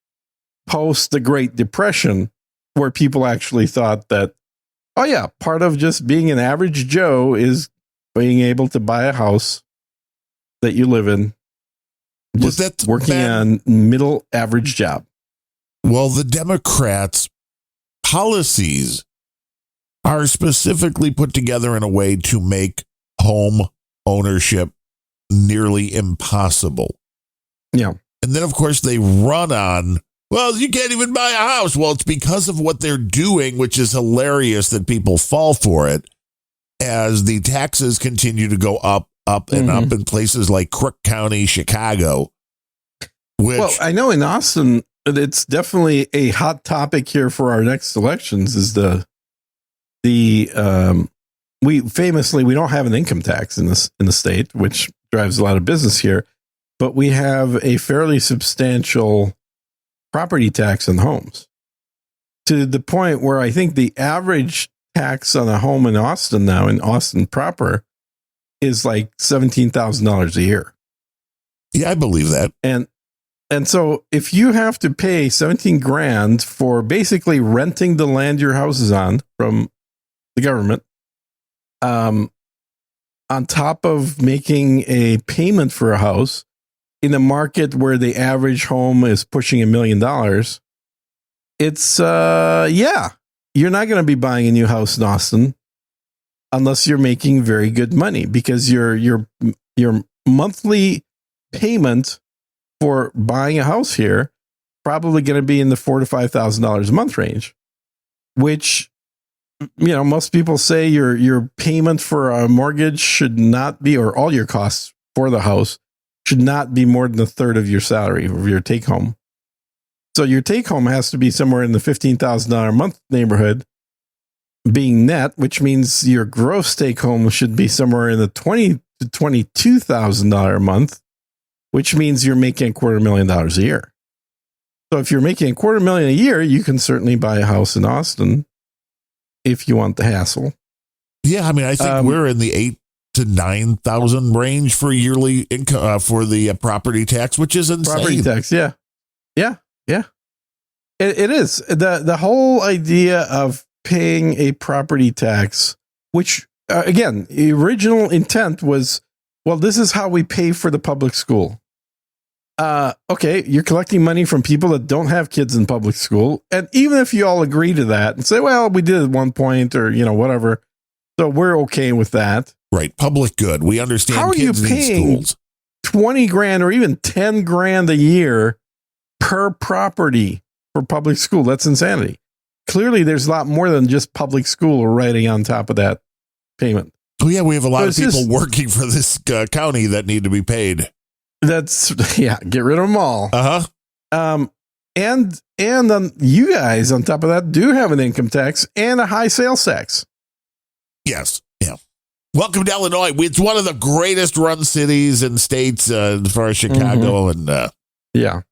post the Great Depression, where people actually thought that, part of just being an average Joe is being able to buy a house that you live in, just working on middle average job. Well, the Democrats' policies are specifically put together in a way to make home ownership nearly impossible. Yeah. And then, of course, they run on, well, you can't even buy a house. Well, it's because of what they're doing, which is hilarious that people fall for it, as the taxes continue to go up and up in places like Crook County, Chicago. Well, I know in Austin, it's definitely a hot topic here for our next elections. Is we don't have an income tax in the state, which drives a lot of business here, but we have a fairly substantial property tax on homes, to the point where I think the average tax on a home in Austin now, in Austin proper, is like $17,000 a year. Yeah, I believe that. And so if you have to pay $17,000 for basically renting the land your house is on from the government, on top of making a payment for a house in a market where the average home is pushing $1 million, it's, you're not going to be buying a new house in Austin unless you're making very good money, because your monthly payment for buying a house here probably going to be in the $4,000 to $5,000 a month range, which, most people say your payment for a mortgage should not be, or all your costs for the house should not be more than a third of your salary, of your take home. So your take home has to be somewhere in the $15,000 a month neighborhood being net, which means your gross take home should be somewhere in the $20,000 to $22,000 a month, which means you're making $250,000 a year. So if you're making $250,000 a year, you can certainly buy a house in Austin if you want the hassle. Yeah, I mean, I think we're in the $8,000 to $9,000 range for yearly income for the property tax, which is insane. Property tax, yeah. It is. The whole idea of paying a property tax, which again, the original intent was, well, this is how we pay for the public school. Okay, you're collecting money from people that don't have kids in public school. And even if you all agree to that and say, well, we did it at one point, or, whatever, so we're okay with that. Right. Public good. We understand. How are you paying $20,000 or even $10,000 a year per property for public school? That's insanity. Clearly, there's a lot more than just public school writing on top of that payment. Oh, yeah. We have a lot of people working for this county that need to be paid. Get rid of them all. Uh-huh. And then you guys, on top of that, do have an income tax and a high sales tax. Yes. Yeah. Welcome to Illinois. It's one of the greatest run cities and states as far as Chicago. And yeah,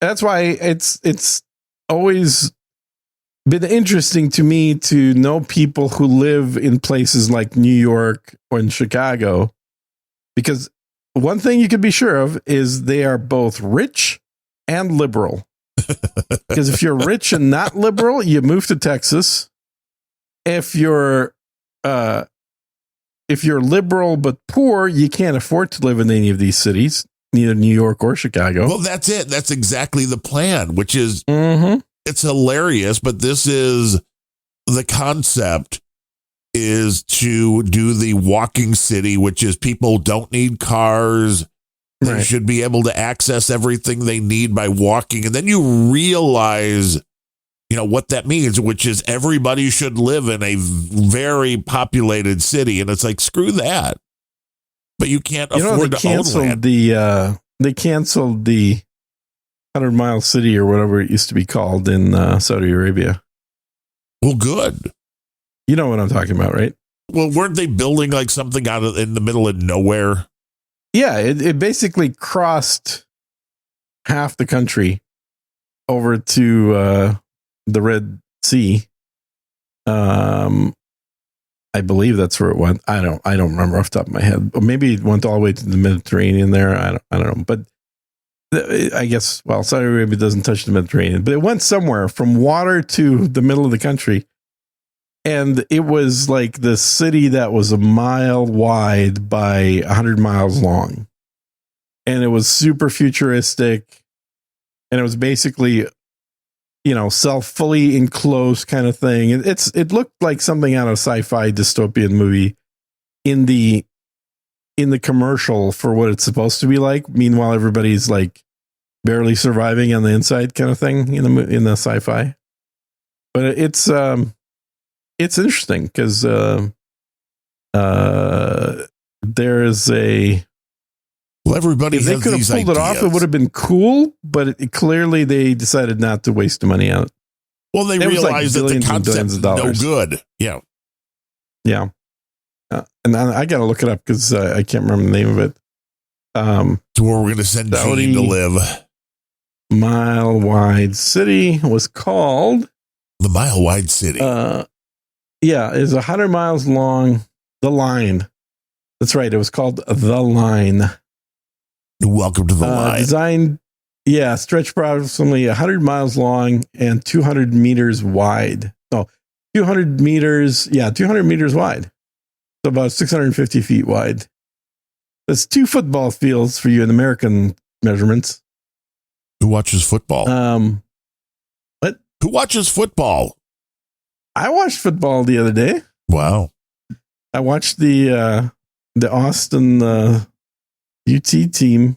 that's why it's always been interesting to me to know people who live in places like New York or in Chicago, because one thing you can be sure of is they are both rich and liberal. Because if you're rich and not liberal, you move to Texas. If you're liberal but poor, you can't afford to live in any of these cities, neither New York or Chicago. Well, that's it. That's exactly the plan, which is it's hilarious. But this is the concept, is to do the walking city, which is people don't need cars. They should be able to access everything they need by walking. And then you realize, what that means, which is everybody should live in a very populated city. And it's like, screw that. But you can't afford to own land. They canceled the 100-mile city or whatever it used to be called in Saudi Arabia. Well, good. You know what I'm talking about, right? Well, weren't they building like something in the middle of nowhere? Yeah, it basically crossed half the country over to the Red Sea. I believe that's where it went. I don't remember off the top of my head. Or maybe it went all the way to the Mediterranean there. I don't know. But I guess, Saudi Arabia doesn't touch the Mediterranean, but it went somewhere from water to the middle of the country. And it was like the city that was a mile wide by 100 miles long. And it was super futuristic. And it was basically, fully enclosed kind of thing. It looked like something out of a sci-fi dystopian movie in the commercial for what it's supposed to be like. Meanwhile, everybody's like barely surviving on the inside kind of thing in the sci-fi. But it's interesting because there's a... Well, everybody if they could have pulled it off, it would have been cool, but clearly they decided not to waste the money on it. Well, they realized that the concept is no good. Yeah. Yeah. And I got to look it up because I can't remember the name of it. To where we're going to send Gene to live. Mile Wide City was called... The Mile Wide City. Yeah, is 100 miles long. The Line. That's right. It was called The Line. Welcome to the line. Designed, stretched approximately 100 miles long and 200 meters wide. No, 200 meters. Yeah, 200 meters wide. So about 650 feet wide. That's 2 football fields for you in American measurements. Who watches football? What? Who watches football? I watched football the other day. Wow. I watched the Austin UT team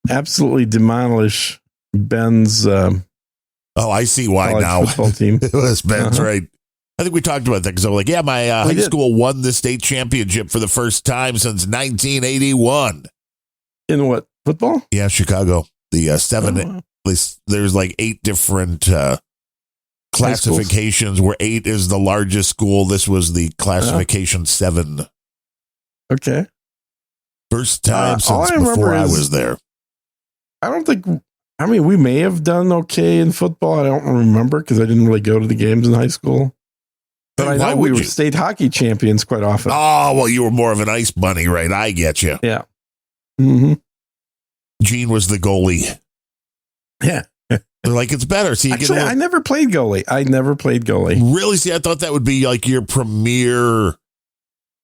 absolutely demolish Ben's I see why now. Football team. It was Ben's, right? I think we talked about that because I'm like, my high school won the state championship for the first time since 1981. In what? Football? Yeah, Chicago. The 7. There's like 8 different classifications where 8 is the largest school. This was the classification 7. Okay. First time since before I was there. I don't think, we may have done okay in football. I don't remember because I didn't really go to the games in high school. But I know we were state hockey champions quite often. Oh, well, you were more of an ice bunny, right? I get you. Yeah. Mm-hmm. Gene was the goalie. Yeah. They're like, it's better. So Actually, I never played goalie. Really? See, I thought that would be like your premier.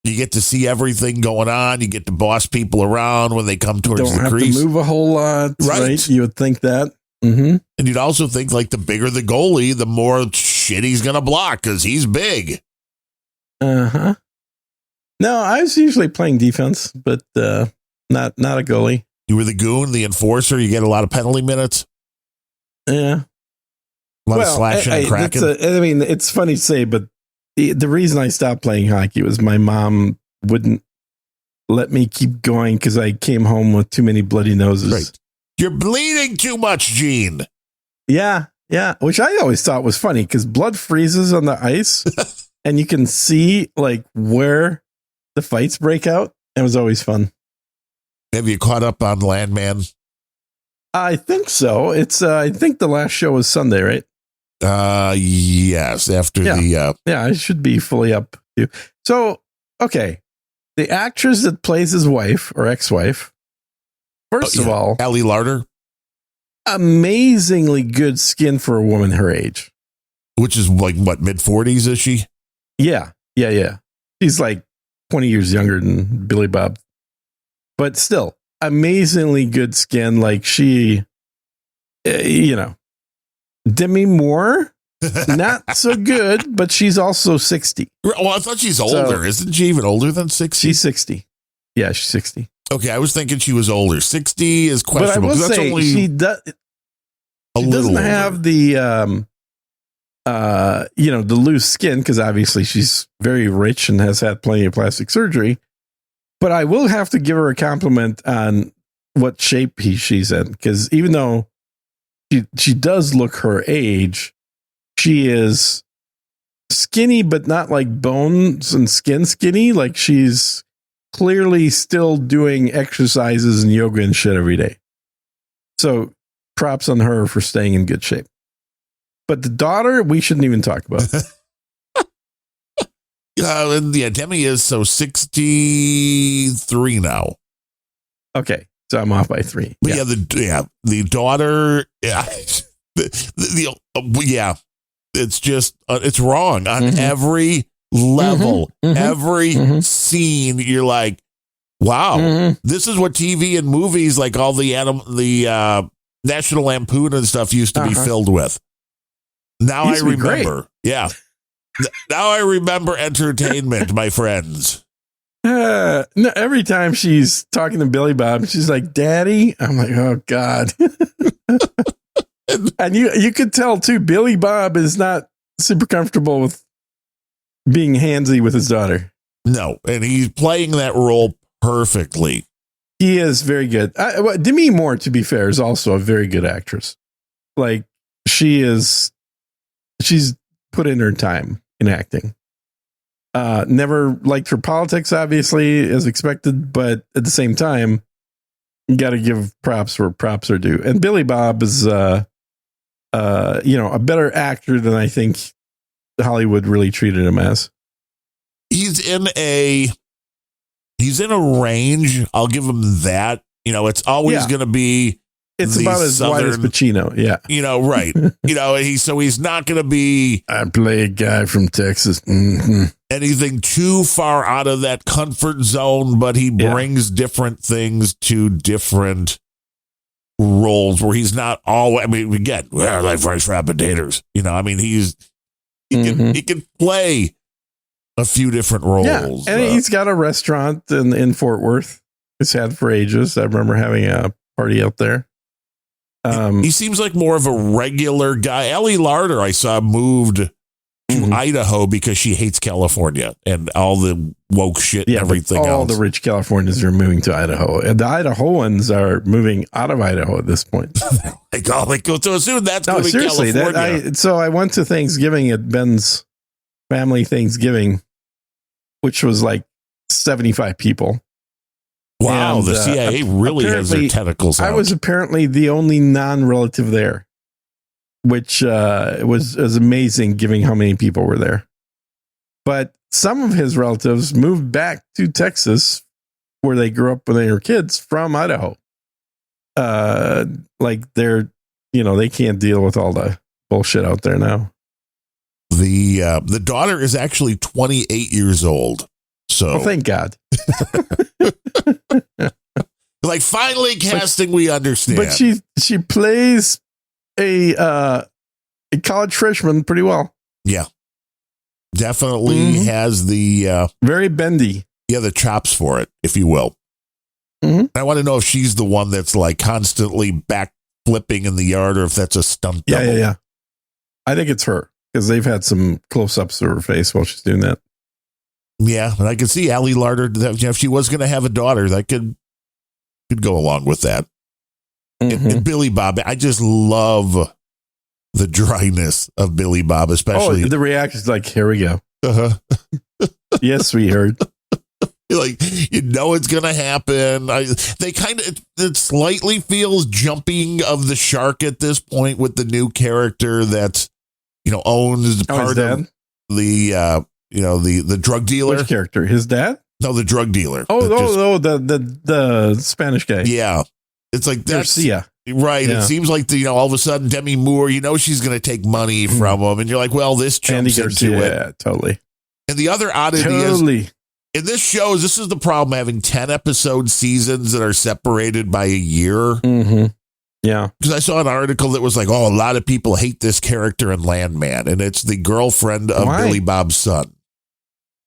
You get to see everything going on. You get to boss people around when they come towards the crease. Don't have to move a whole lot, right? You would think that. Mm-hmm. And you'd also think like the bigger the goalie, the more shit he's going to block because he's big. Uh-huh. No, I was usually playing defense, but not a goalie. You were the goon, the enforcer. You get a lot of penalty minutes. Yeah. A lot of slashing and cracking. It's funny to say, but the reason I stopped playing hockey was my mom wouldn't let me keep going because I came home with too many bloody noses. Right. You're bleeding too much, Gene. Yeah. Which I always thought was funny because blood freezes on the ice and you can see like where the fights break out. It was always fun. Have you caught up on Landman? I think so. It's I think the last show was Sunday, right? Yes. After yeah, I should be fully up too. So, okay, the actress that plays his wife or ex-wife. First of all, Ellie Larder. amazingly good skin for a woman her age. Which is like, what, mid-40s, is she? Yeah. She's like 20 years younger than Billy Bob. But still, amazingly good skin. Like she, Demi Moore, not so good, but she's also 60. Well, I thought she's older. Isn't she even older than 60? She's 60. Yeah, she's 60. Okay, I was thinking she was older. 60 is questionable. But I will that's say only she doesn't older. have the the loose skin, because obviously she's very rich and has had plenty of plastic surgery. But I will have to give her a compliment on what shape she's in, because even though she does look her age, she is skinny, but not like bones and skin skinny. Like she's clearly still doing exercises and yoga and shit every day. So props on her for staying in good shape. But the daughter, we shouldn't even talk about. Demi is 63 now. Okay, so I'm off by 3. But the daughter, it's just it's wrong on every level, every scene. You're like, wow, this is what TV and movies like all the National Lampoon and stuff used to be filled with. Now I remember. Yeah. Now I remember entertainment, my friends. No, every time she's talking to Billy Bob, she's like, "Daddy." I'm like, "Oh God." And you could tell too, Billy Bob is not super comfortable with being handsy with his daughter. No, and he's playing that role perfectly. He is very good. Demi Moore, to be fair, is also a very good actress. Like she's put in her time in acting. Never liked her politics, obviously, as expected, but at the same time, you got to give props where props are due. And Billy Bob is, a better actor than I think Hollywood really treated him as. He's in a range. I'll give him that. It's always going to be. It's about as wide as Pacino. Yeah. Right. He's not going to be. I play a guy from Texas. Mm-hmm. Anything too far out of that comfort zone, but he brings different things to different roles where he's not always. I mean, again, I like French fry potatoes. He can play a few different roles. Yeah. And he's got a restaurant in Fort Worth. It's had for ages. I remember having a party out there. He seems like more of a regular guy. Ellie Larder, I saw, moved to Idaho because she hates California and all the woke shit and everything else. All the rich Californians are moving to Idaho. And the Idahoans are moving out of Idaho at this point. So soon that's going to be California. So I went to Thanksgiving at Ben's family Thanksgiving, which was like 75 people. Wow, and the CIA really has their tentacles out. I was apparently the only non-relative there, which was amazing given how many people were there. But some of his relatives moved back to Texas, where they grew up when they were kids, from Idaho. Like they can't deal with all the bullshit out there now. The daughter is actually 28 years old. So thank God. Like finally casting, we understand. But she plays a college freshman pretty well. Yeah, definitely has the very bendy. Yeah, the chops for it, if you will. I want to know if she's the one that's like constantly back flipping in the yard, or if that's a stunt double. Yeah. I think it's her because they've had some close-ups of her face while she's doing that. Yeah, and I can see Ellie Larder. If she was going to have a daughter, that could go along with that. And Billy Bob, I just love the dryness of Billy Bob, especially the reaction's like, "Here we go." Yes, we heard. Like it's going to happen. It slightly feels jumping of the shark at this point with the new character that owns part of the. The drug dealer. Which character? His dad? No, the drug dealer. The Spanish guy. Yeah. It's like that's Garcia. Right. Yeah. It seems like, all of a sudden Demi Moore, she's going to take money from him. And you're like, well, this jumps into it. Yeah, totally. And the other oddity is, in this show, this is the problem, having 10 episode seasons that are separated by a year. Mm-hmm. Yeah. Because I saw an article that was like, a lot of people hate this character in Landman. And it's the girlfriend of Billy Bob's son.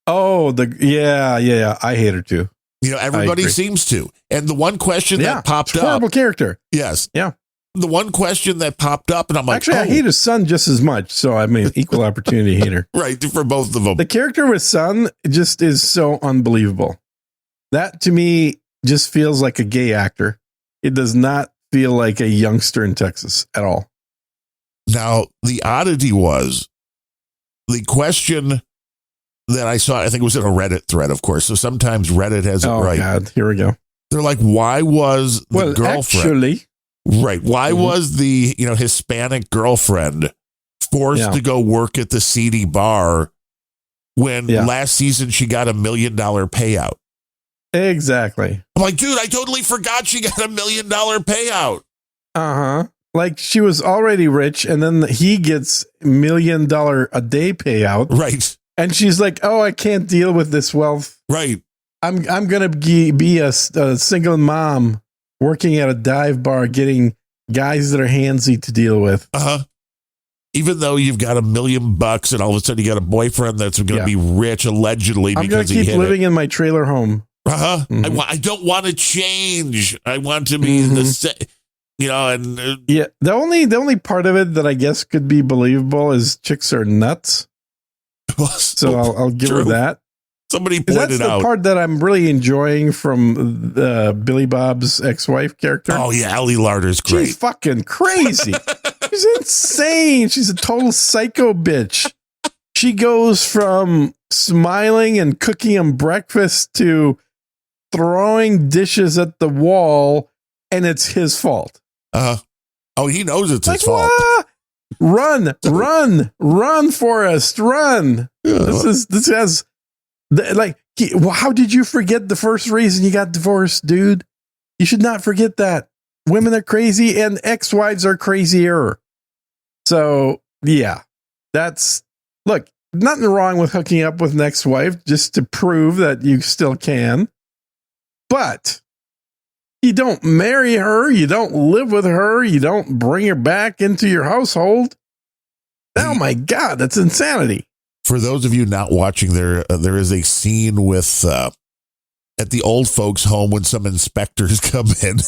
Oh, yeah. I hate her too. Everybody seems to. And the one question that popped up. Horrible character. Yes. Yeah. The one question that popped up, and I'm like, actually, I hate his son just as much. So I mean, equal opportunity hater. Right. For both of them. The character with son just is so unbelievable. That to me just feels like a gay actor. It does not feel like a youngster in Texas at all. Now, the oddity was the question that I saw, I think it was in a Reddit thread, of course. So sometimes Reddit has it right. Oh, God. Here we go. They're like, why was the girlfriend? Actually. Right. Why was the, Hispanic girlfriend forced to go work at the seedy bar when last season she got $1 million payout? Exactly. I'm like, dude, I totally forgot she got $1 million payout. Uh-huh. Like she was already rich and then he gets $1 million a day payout. Right. And she's like, oh, I can't deal with this wealth. Right. I'm going to be a single mom working at a dive bar, getting guys that are handsy to deal with. Uh-huh. Even though you've got $1 million and all of a sudden you got a boyfriend that's going to be rich, allegedly, I'm going to keep living in my trailer home. Uh-huh. Mm-hmm. I don't want to change. I want to be the same. The only part of it that I guess could be believable is chicks are nuts. So I'll give her that. Somebody pointed out. That's the part that I'm really enjoying from Billy Bob's ex-wife character. Oh, yeah. Ellie Larder's great. She's fucking crazy. She's insane. She's a total psycho bitch. She goes from smiling and cooking him breakfast to throwing dishes at the wall, and it's his fault. Oh, he knows it's his fault. Run, Forrest, run. This has how did you forget the first reason you got divorced, dude? You should not forget that. Women are crazy and ex-wives are crazier. So, yeah, look, nothing wrong with hooking up with an ex-wife just to prove that you still can. But you don't marry her. You don't live with her. You don't bring her back into your household. Oh, my God, that's insanity. For those of you not watching, there is a scene with at the old folks' home when some inspectors come in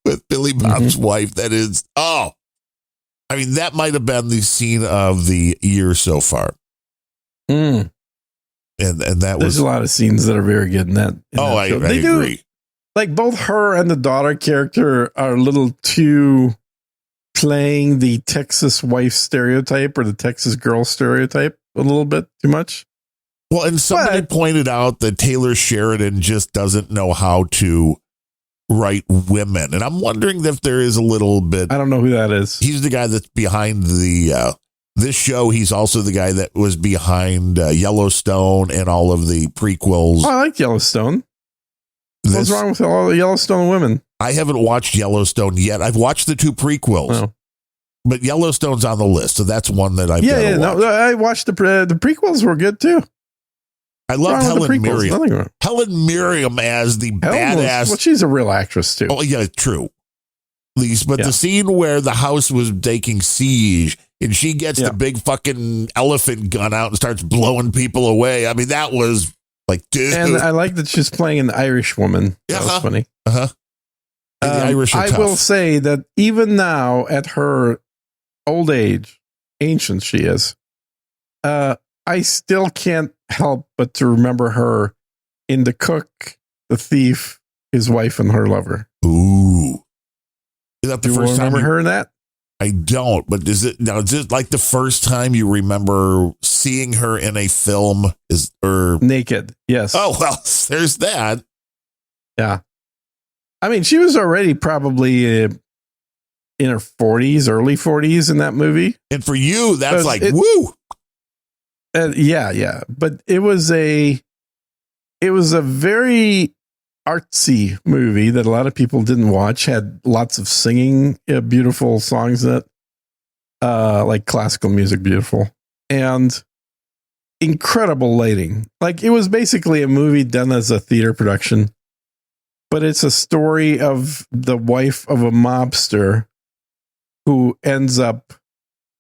with Billy Bob's wife. That is, that might have been the scene of the year so far. And there's a lot of scenes that are very good in that. I agree. Like both her and the daughter character are a little too playing the Texas wife stereotype or the Texas girl stereotype a little bit too much. Well, and somebody pointed out that Taylor Sheridan just doesn't know how to write women. And I'm wondering if there is a little bit. I don't know who that is. He's the guy that's behind this show. He's also the guy that was behind Yellowstone and all of the prequels. Oh, I like Yellowstone. What's wrong with all the Yellowstone women? I haven't watched Yellowstone yet. I've watched the 2 prequels. Oh. But Yellowstone's on the list, so that's one that I've got to watch. No, I watched the prequels were good too. I love Helen Mirren. Helen Mirren as the badass. Well, she's a real actress too. Oh yeah, true. The scene where the house was taking siege and she gets the big fucking elephant gun out and starts blowing people away. I mean, that was like, dude. And I like that she's playing an Irish woman. That was funny. The Irish are I tough. will say that even now at her old age, ancient she is, I still can't help but to remember her in The Cook, The Thief, His Wife, and Her Lover. Ooh. Is that the first time? Remember her in that? I don't, but is it like the first time you remember seeing her in a film naked? Yes. Oh, well, there's that. Yeah. I mean, she was already probably in her 40s, early 40s in that movie. And for you, that's woo. Yeah. But it was a very artsy movie that a lot of people didn't watch. Had lots of singing, beautiful songs in it, like classical music, beautiful, and incredible lighting. Like, it was basically a movie done as a theater production, but it's a story of the wife of a mobster who ends up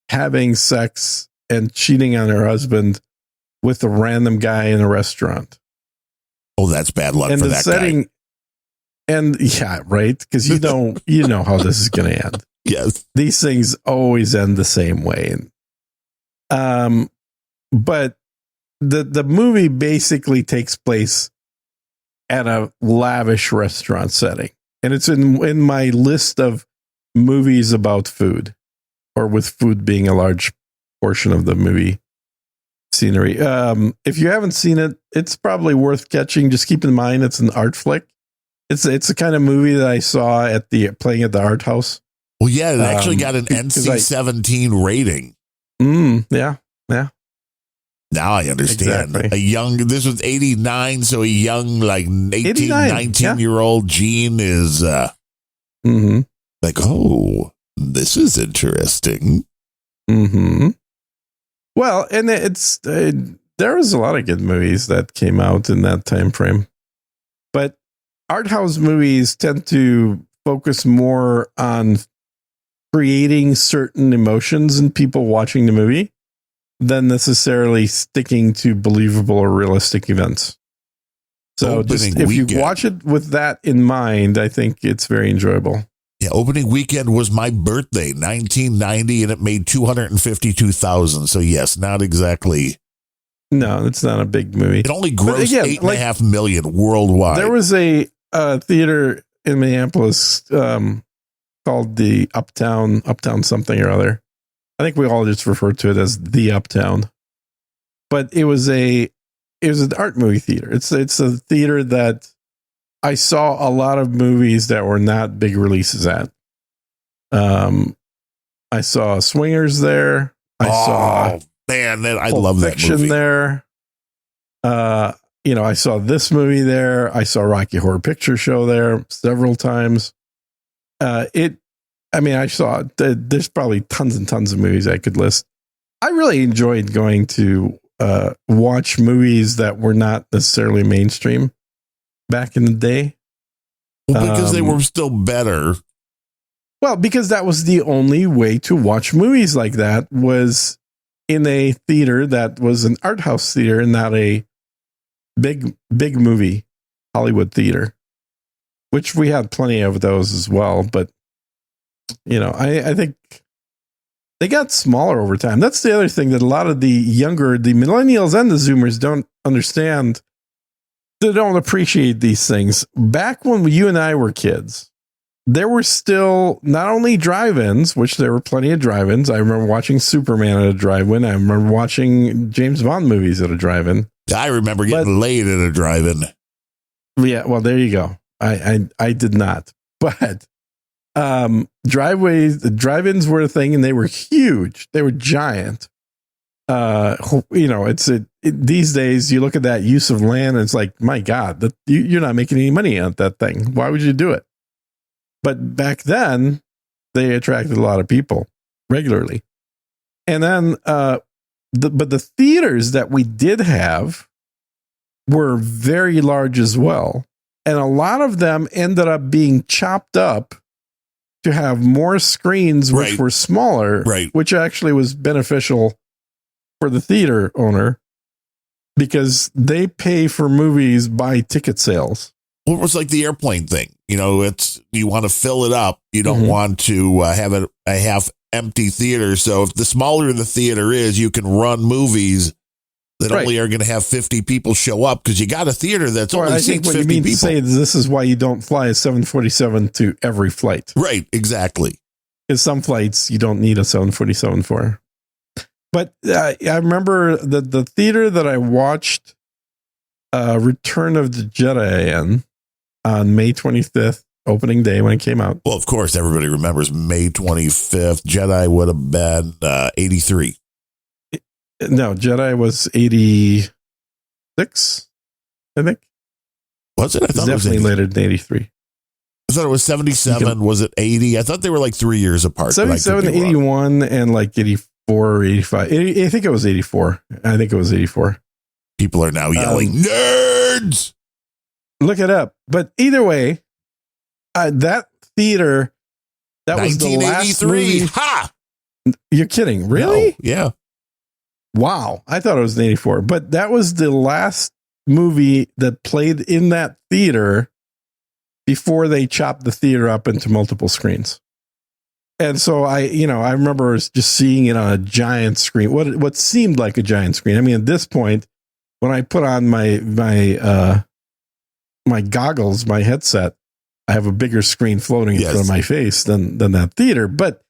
having sex and cheating on her husband with a random guy in a restaurant. Oh, that's bad luck And for the that setting, guy. and yeah, right? Because you know how this is going to end. Yes. These things always end the same way. But the movie basically takes place at a lavish restaurant setting, and it's in my list of movies about food, or with food being a large portion of the movie scenery. If you haven't seen it, it's probably worth catching. Just keep in mind it's an art flick. It's the kind of movie that I saw playing at the art house. Well, yeah, it actually got an NC-17 rating. Yeah. Now I understand. Exactly. This was 89, so a young, like 18, 19-year-old Gene is like, oh, this is interesting. Well, and there was a lot of good movies that came out in that time frame, but art house movies tend to focus more on creating certain emotions in people watching the movie than necessarily sticking to believable or realistic events. So if you watch it with that in mind, I think it's very enjoyable. Yeah, opening weekend was my birthday, 1990, and it made $252,000. So yes, not exactly. No, it's not a big movie. It only grossed $8.5 million worldwide. There was a theater in Minneapolis called the Uptown something or other. I think we all just refer to it as the Uptown, but it was an art movie theater. It's a theater that I saw a lot of movies that were not big releases at. I saw Swingers there. I love that movie there. I saw this movie there. I saw Rocky Horror Picture Show there several times. I saw there's probably tons and tons of movies I could list. I really enjoyed going to watch movies that were not necessarily mainstream back in the day. Well, because they were still better. Well, because that was the only way to watch movies like that, was in a theater that was an art house theater and not a big movie Hollywood theater, which we had plenty of those as well. But I think they got smaller over time. That's the other thing that a lot of the millennials and the Zoomers don't understand. They don't appreciate these things. Back when you and I were kids, there were still not only drive-ins, which there were plenty of drive-ins. I remember watching Superman at a drive-in. I remember watching James Bond movies at a drive-in. I remember getting laid at a drive-in. Yeah, well, there you go. I did not. But drive-ins were a thing, and they were huge. They were giant. These days you look at that use of land and it's like, my God, you're not making any money on that thing. Why would you do it? But back then they attracted a lot of people regularly. And then, but the theaters that we did have were very large as well. And a lot of them ended up being chopped up to have more screens, which were smaller, which actually was beneficial for the theater owner, because they pay for movies by ticket sales. Well, it was like the airplane thing. You want to fill it up. You don't want to have a half empty theater. So if the smaller the theater is, you can run movies that only are going to have 50 people show up, because you got a theater that's only seats 50 people. I think what you mean to say is this is why you don't fly a 747 to every flight. Right, exactly. Because some flights you don't need a 747 for. But I remember the theater that I watched Return of the Jedi in on May 25th, opening day when it came out. Well, of course, everybody remembers May 25th. Jedi would have been 83. No, Jedi was 86, I think. Was it? I It's thought it was definitely 80. later than 83. I thought it was 77. Was it 80? I thought they were like 3 years apart. 77, 81, and like 84 or 85. I think it was 84. I think it was 84. People are now yelling, nerds! Look it up. But either way, that theater, that was the last 1983. movie. Ha! You're kidding. Really? No, yeah. Wow. I thought it was in 84. But that was the last movie that played in that theater before they chopped the theater up into multiple screens. And so I remember just seeing it on a giant screen, what seemed like a giant screen. I mean, at this point, when I put on my goggles, my headset, I have a bigger screen floating in front of my face than that theater. But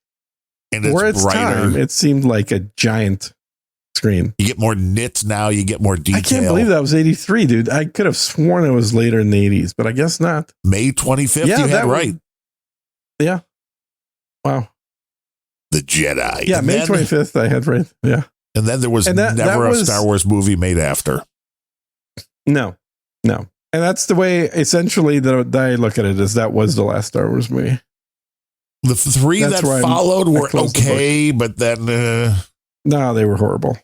for its time, it seemed like a giant screen. You get more nits now. You get more detail. I can't believe that was 83, dude. I could have sworn it was later in the 80s, but I guess not. May 25th, you had right. Yeah. Wow. The Jedi. Yeah, May 25th, I had right. Yeah. And then there was never a Star Wars movie made after. No. And that's the way, essentially, that I look at it, is that was the last Star Wars movie. The three that followed were okay, but then... no, they were horrible.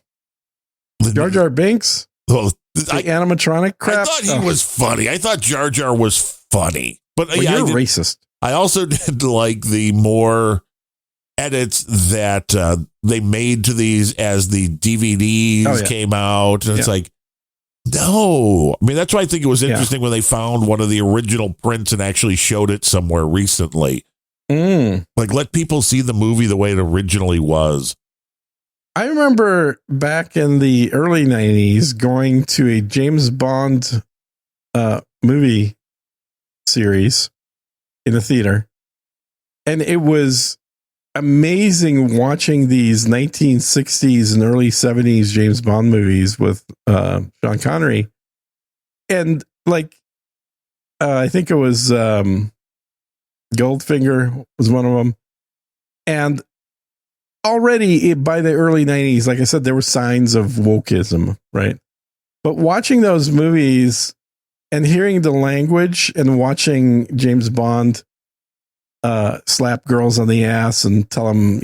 Jar Jar Binks, the animatronic crap. I thought he was funny. I thought Jar Jar was funny. But you're racist. I also did like the more edits that they made to these as the DVDs came out. And it's like, no. I mean, that's why I think it was interesting when they found one of the original prints and actually showed it somewhere recently. Like, let people see the movie the way it originally was. I remember back in the early 90s going to a James Bond movie series in a theater. And it was amazing watching these 1960s and early 70s James Bond movies with Sean Connery. And like, I think it was Goldfinger was one of them. And already by the early 90s, like I said, there were signs of wokeism, right? But watching those movies and hearing the language and watching James Bond slap girls on the ass and tell them,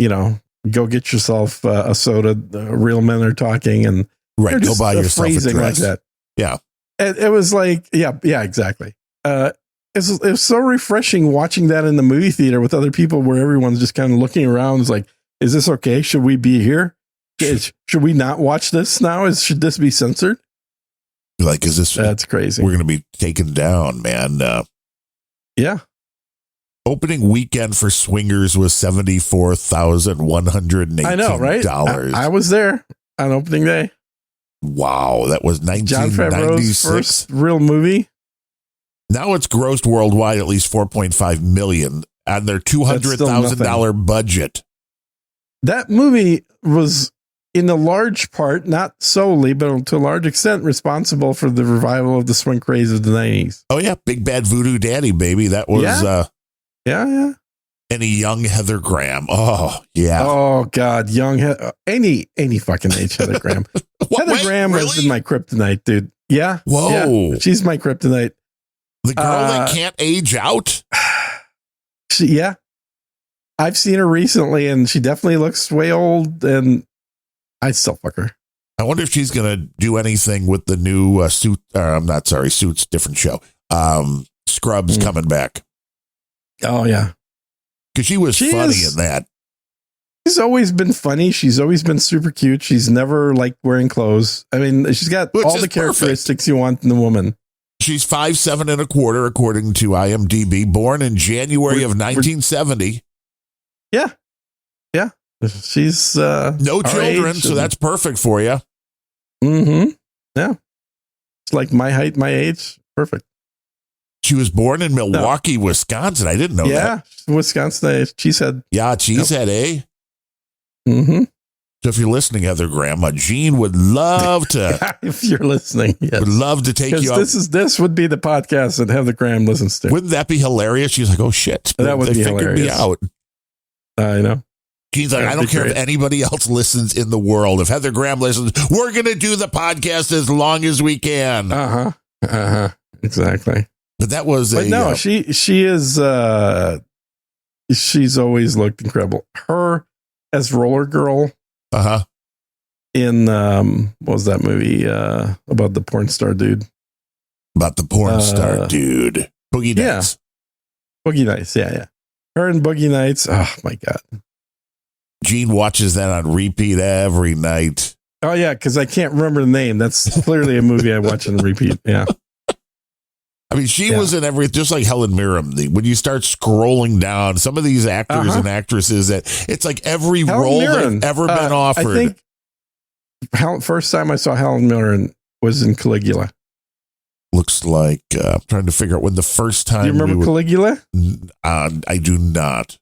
go get yourself a soda, real men are talking, and go buy yourself a dress. Like that. Yeah. It was like, yeah, exactly. It was so refreshing watching that in the movie theater with other people where everyone's just kind of looking around. It's like, is this okay? Should we be here? Should we not watch this now? Should this be censored? Like, is this? That's crazy. We're going to be taken down, man. Yeah. Opening weekend for Swingers was $74,118. I know, right? I was there on opening day. Wow, that was 1996. John Favreau's first real movie. Now it's grossed worldwide at least $4.5 million on their $200,000 budget. That movie was, in a large part, not solely, but to a large extent, responsible for the revival of the swing craze of the 90s. Oh, yeah. Big Bad Voodoo Daddy, baby. That was... Yeah. And a young Heather Graham. Oh, yeah. Oh, God. Young any fucking age Heather Graham. Heather Graham has been my kryptonite, dude. Yeah. Whoa. Yeah, she's my kryptonite. The girl that can't age out? Yeah. I've seen her recently, and she definitely looks way old, and I'd still fuck her. I wonder if she's going to do anything with the new Suits, different show. Scrubs coming back. Oh, yeah. Because she was funny in that. She's always been funny. She's always been super cute. She's never liked wearing clothes. I mean, she's got all the characteristics you want in a woman. She's 5'7.25", according to IMDb. Born in January of 1970. Yeah. She's no children, so that's perfect for you. Mm-hmm. Yeah. It's like my height, my age. Perfect. She was born in Milwaukee, Wisconsin. I didn't know that. Yeah, Wisconsin. Cheesehead. Yeah, cheesehead, eh? Mm-hmm. So if you're listening, Heather Graham, Gene would love to. If you're listening, yes. Would love to take you out. This would be the podcast that Heather Graham listens to. Wouldn't that be hilarious? She's like, oh, shit. That would be hilarious. Me out. I know. Gene's like, I don't care if anybody else listens in the world. If Heather Graham listens, we're going to do the podcast as long as we can. Exactly. But that was But no, she is. She's always looked incredible. Her as Roller Girl. In what was that movie about the porn star dude? About the porn star dude. Boogie Nights. Yeah. Boogie Nights, yeah. Her and Boogie Nights. Oh my God. Gene watches that on repeat every night. Oh yeah, because I can't remember the name. That's clearly a movie I watch on repeat. Yeah. I mean, she was in everything, just like Helen Mirren. When you start scrolling down, some of these actors and actresses, that it's like every role they've ever been offered. I think first time I saw Helen Mirren was in Caligula. Looks like I'm trying to figure out when the first time. Do you remember Caligula? I do not.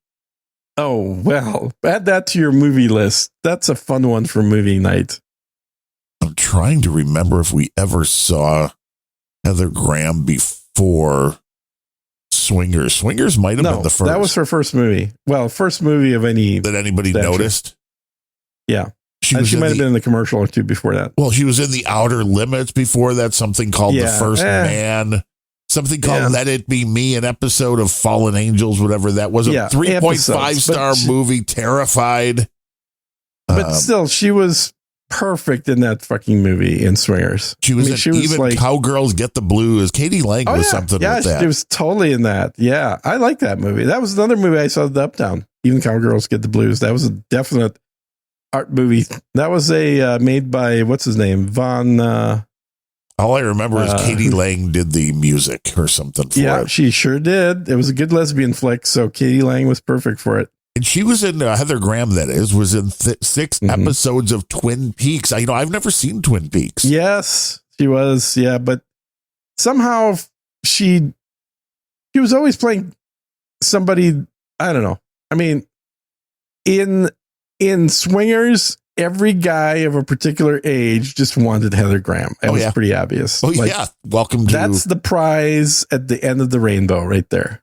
Oh, well, add that to your movie list. That's a fun one for movie night. I'm trying to remember if we ever saw Heather Graham before Swingers. Swingers might have been the first. That was her first movie. Well, first movie of any that anybody noticed. Yeah. She might have been in the commercial or two before that. Well, she was in The Outer Limits before that, something called The First Man, something called Let It Be Me, an episode of Fallen Angels, whatever that was, a 3.5 star movie, Terrified. But still, she was perfect in that fucking movie in Swingers. She was even like, Cowgirls Get the Blues. Katie Lang was something with that. She was totally in that. Yeah, I like that movie. That was another movie I saw, The Uptown. Even Cowgirls Get the Blues. That was a definite art movie. That was a made by what's his name, Von. All I remember is Katie Lang did the music or something for it. Yeah, she sure did. It was a good lesbian flick, so Katie Lang was perfect for it. And she was in Heather Graham. That was in 6 episodes of Twin Peaks. I've never seen Twin Peaks. Yes, she was. Yeah, but somehow she was always playing somebody. I don't know. I mean, in Swingers, every guy of a particular age just wanted Heather Graham. It was pretty obvious. Oh, yeah. Welcome to... That's the prize at the end of the rainbow right there.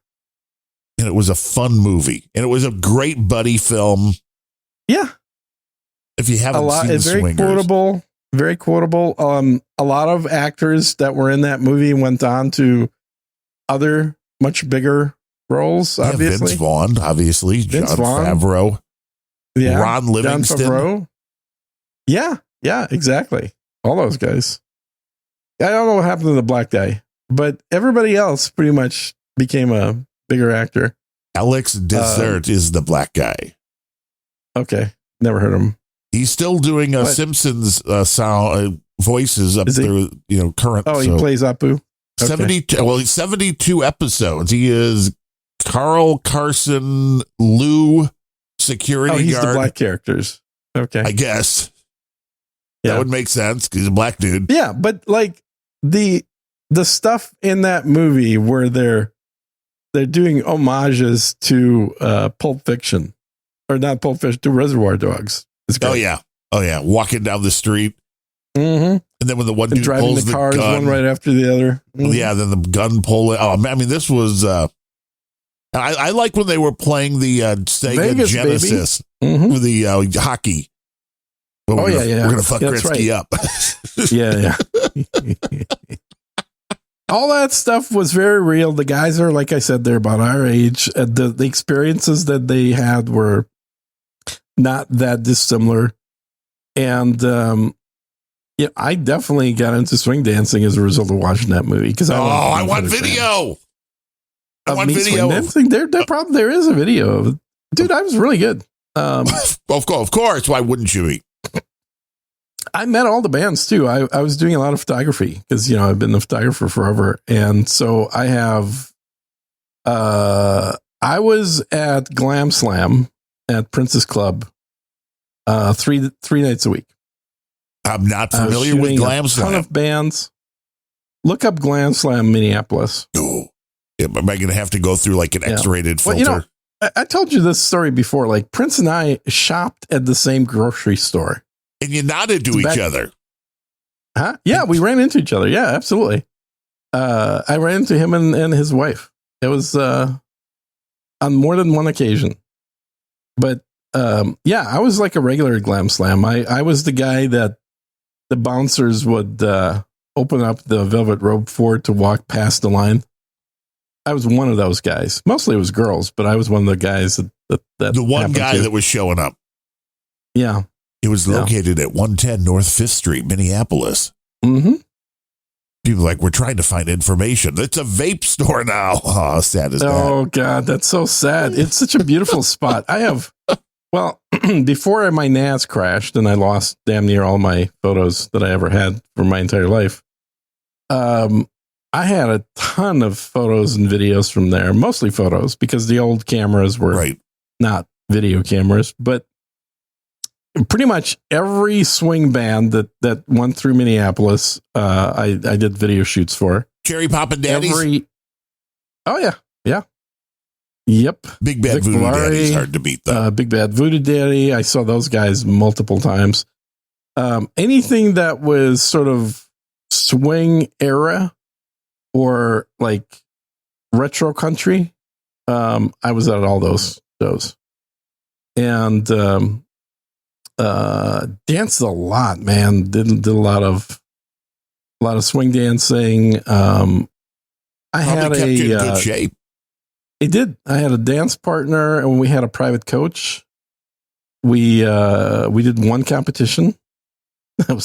And it was a fun movie. And it was a great buddy film. Yeah. If you haven't seen it's very Swingers. Very quotable. A lot of actors that were in that movie went on to other much bigger roles, obviously. Vince Vaughn, obviously. Jon Favreau. Yeah, Ron Livingston. Jon Favreau. Yeah, exactly. All those guys. I don't know what happened to the black guy, but everybody else pretty much became a bigger actor. Alex Dessert is the black guy. Okay, never heard of him. He's still doing Simpsons sound voices up there, current. Oh, he plays Apu. Okay. 72 episodes. He is Carl Carson Lou. Security he's guard. The black characters. Okay. I guess. Yeah. That would make sense because he's a black dude. Yeah, but like the stuff in that movie where they're doing homages to Pulp Fiction. Or not Pulp Fiction, to Reservoir Dogs. Oh yeah. Walking down the street. Mm-hmm. And then when the one dude driving pulls the cars gun, one right after the other. Mm-hmm. Yeah, then the gun pull it. Oh, I mean, this was I like when they were playing the Sega Vegas, Genesis with the hockey. Well, we're going to fuck Gretzky up. Yeah. All that stuff was very real. The guys are, like I said, they're about our age. The experiences that they had were not that dissimilar. And I definitely got into swing dancing as a result of watching that movie. Because I want video. I want video. There is a video of it. Dude, I was really good. Of course. Why wouldn't you be? I met all the bands too. I was doing a lot of photography because, I've been a photographer forever. And so I have, I was at Glam Slam at Princess Club, 3 nights a week. I'm not familiar with Glam Slam. A ton of bands. Look up Glam Slam Minneapolis. Oh. Am I going to have to go through like an X-rated filter? Well, I told you this story before. Like Prince and I shopped at the same grocery store. And you nodded to each other. Huh? Yeah, we ran into each other. Yeah, absolutely. I ran into him and his wife. It was on more than one occasion. But I was like a regular Glam Slam. I was the guy that the bouncers would open up the velvet rope for to walk past the line. I was one of those guys. Mostly it was girls, but I was one of the guys that the one guy that was showing up. Yeah. It was located at 110 North 5th Street, Minneapolis. Mm-hmm. People are like, we're trying to find information. It's a vape store now. Oh, sad as that. Oh, God, that's so sad. It's such a beautiful spot. Before my NAS crashed and I lost damn near all my photos that I ever had for my entire life, I had a ton of photos and videos from there, mostly photos because the old cameras were not video cameras, but pretty much every swing band that went through Minneapolis, I did video shoots for. Cherry Poppin' Daddies? Oh, yeah. Yeah. Yep. Big Bad Voodoo Daddy's hard to beat, though. Big Bad Voodoo Daddy. I saw those guys multiple times. Anything that was sort of swing era or like retro country, I was at all those shows. And danced a lot, man. Did a lot of swing dancing. I had kept you in good shape. It did. I had a dance partner, and we had a private coach. We did one competition.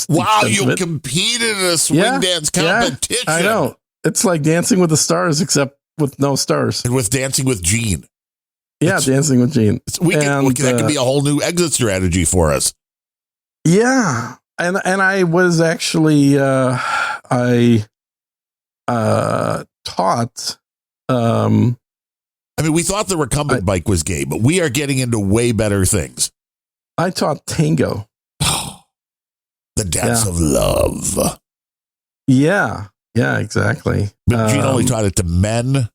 Wow, you competed in a swing dance competition. Yeah, I know. It's like Dancing with the Stars, except with no stars. And with Dancing with Gene. Yeah, Dancing with Gene. That could be a whole new exit strategy for us. Yeah, and I was actually I taught. We thought the recumbent bike was gay, but we are getting into way better things. I taught tango. The dance of love. Yeah, exactly. But Gene only taught it to men.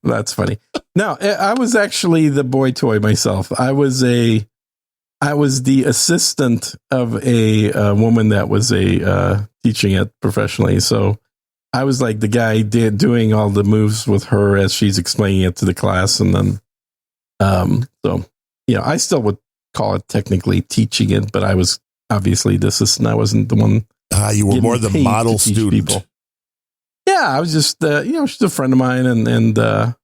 That's funny. No, I was actually the boy toy myself. I was the assistant of a woman that was teaching it professionally. So I was like the guy doing all the moves with her as she's explaining it to the class. And then, I still would call it technically teaching it, but I was obviously the assistant. I wasn't the one. You were more the model student. People. Yeah, I was just, she's a friend of mine, and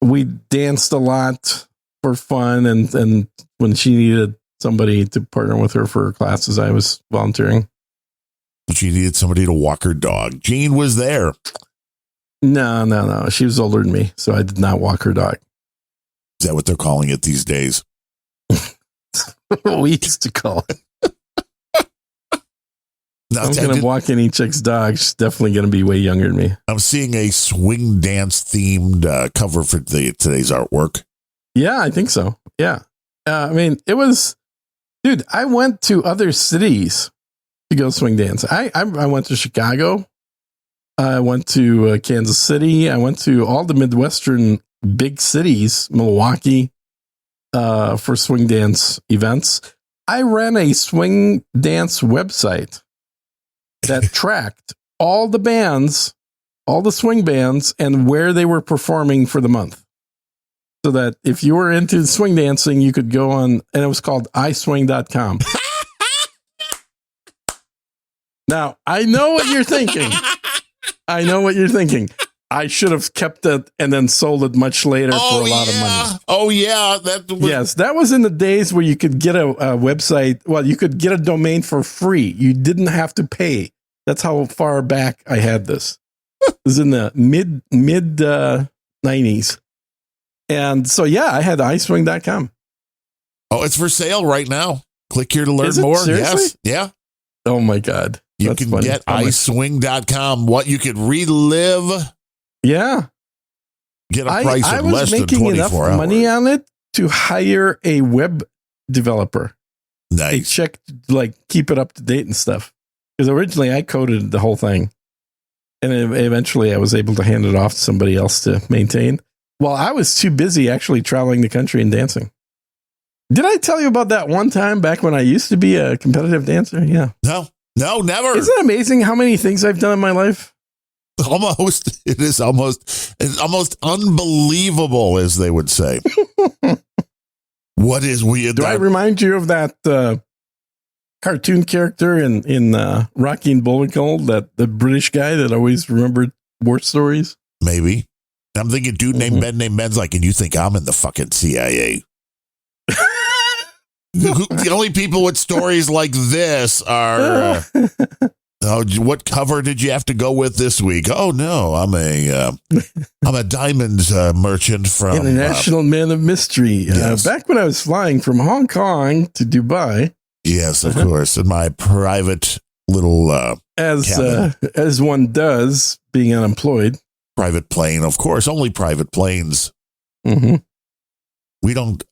we danced a lot for fun. And when she needed somebody to partner with her for her classes, I was volunteering. She needed somebody to walk her dog. Gene was there. No. She was older than me, so I did not walk her dog. Is that what they're calling it these days? We used to call it. I'm going to walk any chick's dog. She's definitely going to be way younger than me. I'm seeing a swing dance themed cover for today's artwork. Yeah, I think so. Yeah. It was, dude, I went to other cities to go swing dance. I went to Chicago. I went to Kansas City. I went to all the Midwestern big cities, Milwaukee, for swing dance events. I ran a swing dance website that tracked all the bands, all the swing bands, and where they were performing for the month. So that if you were into swing dancing, you could go on, and it was called iswing.com. Now, I know what you're thinking. I should have kept it and then sold it much later for a lot of money. Oh, yeah. Yes, that was in the days where you could get a website. Well, you could get a domain for free. You didn't have to pay. That's how far back I had this. It was in the mid 90s. And so, yeah, I had iswing.com. Oh, it's for sale right now. Click here to learn more. Seriously? Yes. Yeah. Oh, my God. You can get iswing.com. What you could relive. Yeah. Get a price of less than 24 hours. I was making enough money on it to hire a web developer. Nice. Keep it up to date and stuff. Because originally I coded the whole thing. And eventually I was able to hand it off to somebody else to maintain. Well, I was too busy actually traveling the country and dancing. Did I tell you about that one time back when I used to be a competitive dancer? Yeah. No, never. Isn't it amazing how many things I've done in my life? Almost. It is almost unbelievable, as they would say. What is weird? Do I remind you of that cartoon character in Rocky and Bullwinkle, that the British guy that always remembered war stories? Maybe. I'm thinking dude named Ben's like, and you think I'm in the fucking CIA? The only people with stories like this are. What cover did you have to go with this week? Oh no, I'm a diamonds merchant from International Man of Mystery. Yes. Back when I was flying from Hong Kong to Dubai. Yes, of course, in my private little as one does, being unemployed. Private plane, of course, only private planes. Mm-hmm. We don't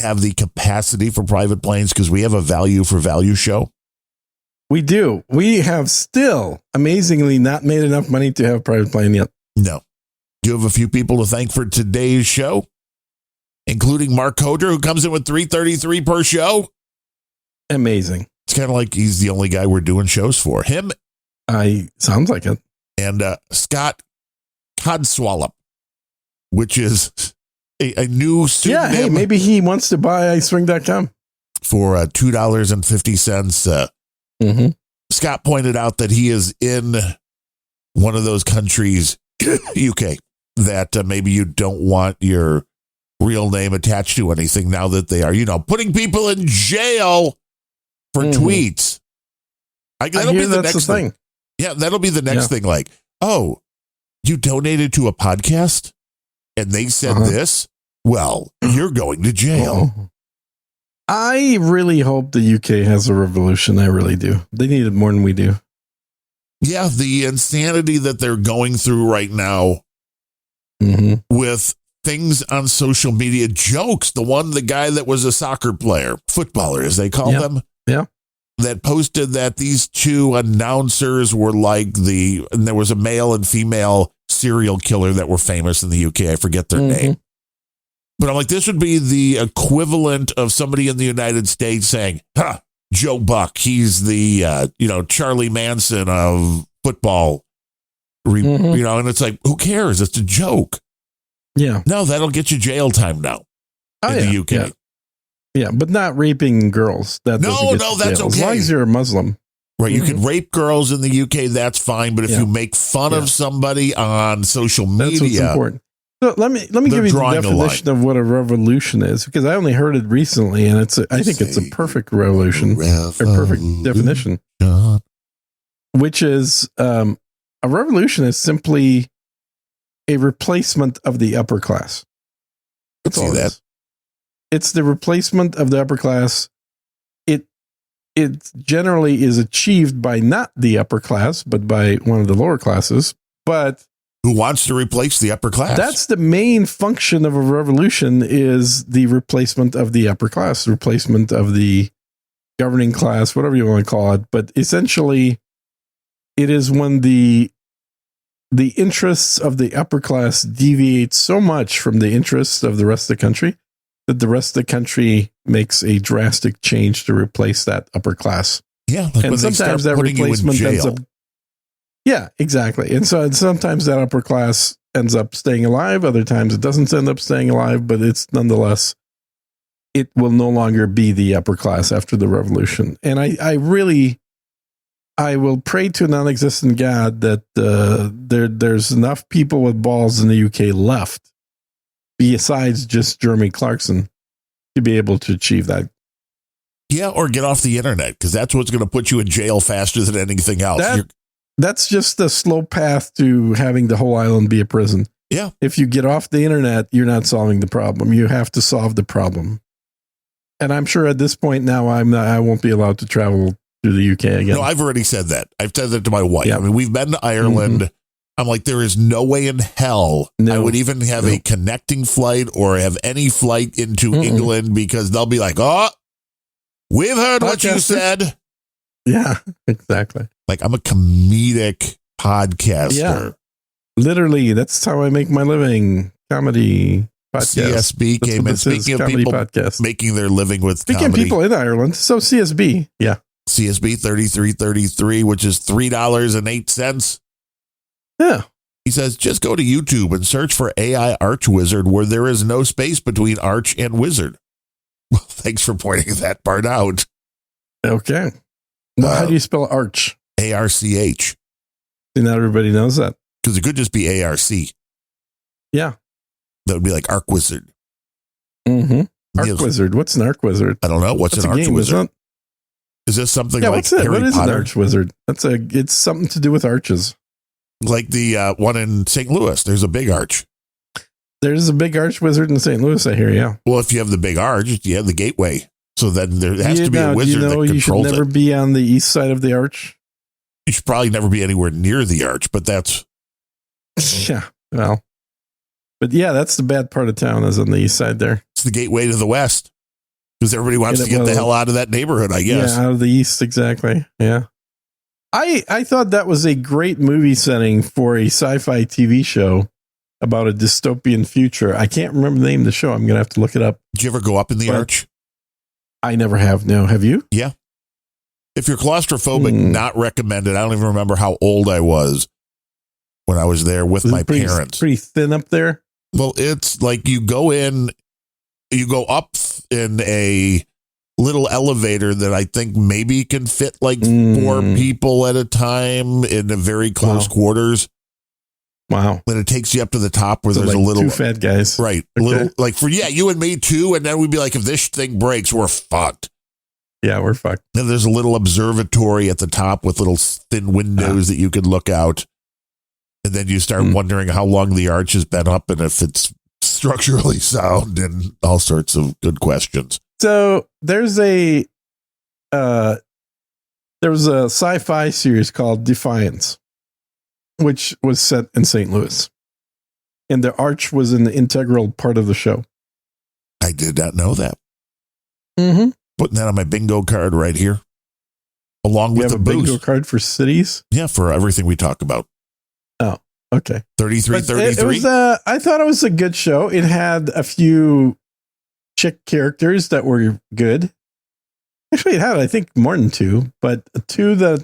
have the capacity for private planes because we have a value for value show. We do. We have still, amazingly, not made enough money to have a private plane yet. No. Do you have a few people to thank for today's show, including Mark Coder, who comes in with $333 per show? Amazing. It's kind of like he's the only guy we're doing shows for. Him. Sounds like it. And Scott Codswallop, which is a new pseudonym. Yeah, hey, maybe he wants to buy icewing.com. For $2.50. Mm-hmm. Scott pointed out that he is in one of those countries, UK, that maybe you don't want your real name attached to anything now that they are, putting people in jail for tweets. That'll be the next thing. Yeah, that'll be the next thing. Like, oh, you donated to a podcast and they said this? Well, you're going to jail. Uh-oh. I really hope the UK has a revolution. I really do. They need it more than we do. Yeah, the insanity that they're going through right now with things on social media, jokes. The guy that was a soccer player, footballer, as they call them. Yeah. That posted that these two announcers were and there was a male and female serial killer that were famous in the UK. I forget their name. But I'm like, this would be the equivalent of somebody in the United States saying, Joe Buck, he's the, Charlie Manson of football, and it's like, who cares? It's a joke. Yeah. No, that'll get you jail time now in the UK. Yeah, but not raping girls. That no, that's okay. As long as you're a Muslim. Right, you can rape girls in the UK, that's fine. But if you make fun of somebody on social media, that's what's important. So let me give you the definition of what a revolution is, because I only heard it recently, and I think it's a perfect revolution, a perfect definition, which is a revolution is simply a replacement of the upper class. That's all that. It's the replacement of the upper class. It generally is achieved by not the upper class, but by one of the lower classes. But who wants to replace the upper class? That's the main function of a revolution, is the replacement of the upper class, replacement of the governing class, whatever you want to call it. But essentially, it is when the interests of the upper class deviate so much from the interests of the rest of the country that the rest of the country makes a drastic change to replace that upper class. Yeah, like and sometimes that replacement ends up. Yeah, exactly. And so sometimes that upper class ends up staying alive. Other times it doesn't end up staying alive, but it's nonetheless, it will no longer be the upper class after the revolution. And I will pray to a non-existent God that there's enough people with balls in the UK left, besides just Jeremy Clarkson, to be able to achieve that. Yeah, or get off the internet, because that's what's going to put you in jail faster than anything else. That's just the slow path to having the whole island be a prison. Yeah. If you get off the internet, you're not solving the problem. You have to solve the problem. And I'm sure at this point now, I won't be allowed to travel to the UK again. No, I've already said that. I've said that to my wife. Yeah. I mean, we've been to Ireland. I'm like, there is no way in hell I would even have a connecting flight or have any flight into England, because they'll be like, oh, we've heard what you said. Yeah, exactly. Like, I'm a comedic podcaster. Yeah. Literally, that's how I make my living. Comedy podcast. CSB came in. Speaking of people making their living with comedy. Speaking of people in Ireland, so CSB, yeah. CSB 3333, which is $3.08. Yeah. He says, just go to YouTube and search for AI Arch Wizard, where there is no space between Arch and Wizard. Well, thanks for pointing that part out. Okay. Well, how do you spell arch? ARCH. Not everybody knows that. Because it could just be ARC. Yeah. That would be like Arc Wizard. Mm-hmm. Arc Wizard. What's an Arc Wizard? I don't know. What's an Arch Wizard? Is this something like Harry What is Potter? an Arch Wizard? It's something to do with arches. Like the one in St. Louis. There's a big arch. There's a big Arch Wizard in St. Louis, I hear, yeah. Well, if you have the big arch, you have the gateway. So then there has to be a wizard that controls it. You should never be on the east side of the arch. You should probably never be anywhere near the arch, but that's... Yeah, well. But yeah, that's the bad part of town is on the east side there. It's the gateway to the west. Because everybody wants to get the hell out of that neighborhood, I guess. Yeah, out of the east, exactly. Yeah. I thought that was a great movie setting for a sci-fi TV show about a dystopian future. I can't remember the name of the show. I'm going to have to look it up. Did you ever go up in the arch? I never have. No. Have you? Yeah. If you're claustrophobic, not recommended. I don't even remember how old I was when I was there with my parents. Pretty thin up there. Well, it's like you go up in a little elevator that I think maybe can fit like 4 people at a time in a very close quarters. Wow. Then it takes you up to the top where there's like a little 2 fat guys. Right. Okay. Little like for you and me too. And then we'd be like, if this thing breaks, we're fucked. Yeah, we're fucked. And there's a little observatory at the top with little thin windows that you could look out. And then you start wondering how long the arch has been up and if it's structurally sound and all sorts of good questions. So there's there was a sci-fi series called Defiance, which was set in St. Louis. And the arch was an integral part of the show. I did not know that. Mm-hmm. Putting that on my bingo card right here. Along with the boost. Bingo card for cities? Yeah, for everything we talk about. Oh, okay. 3333. I thought it was a good show. It had a few chick characters that were good. Actually, it had, I think, more than 2, but 2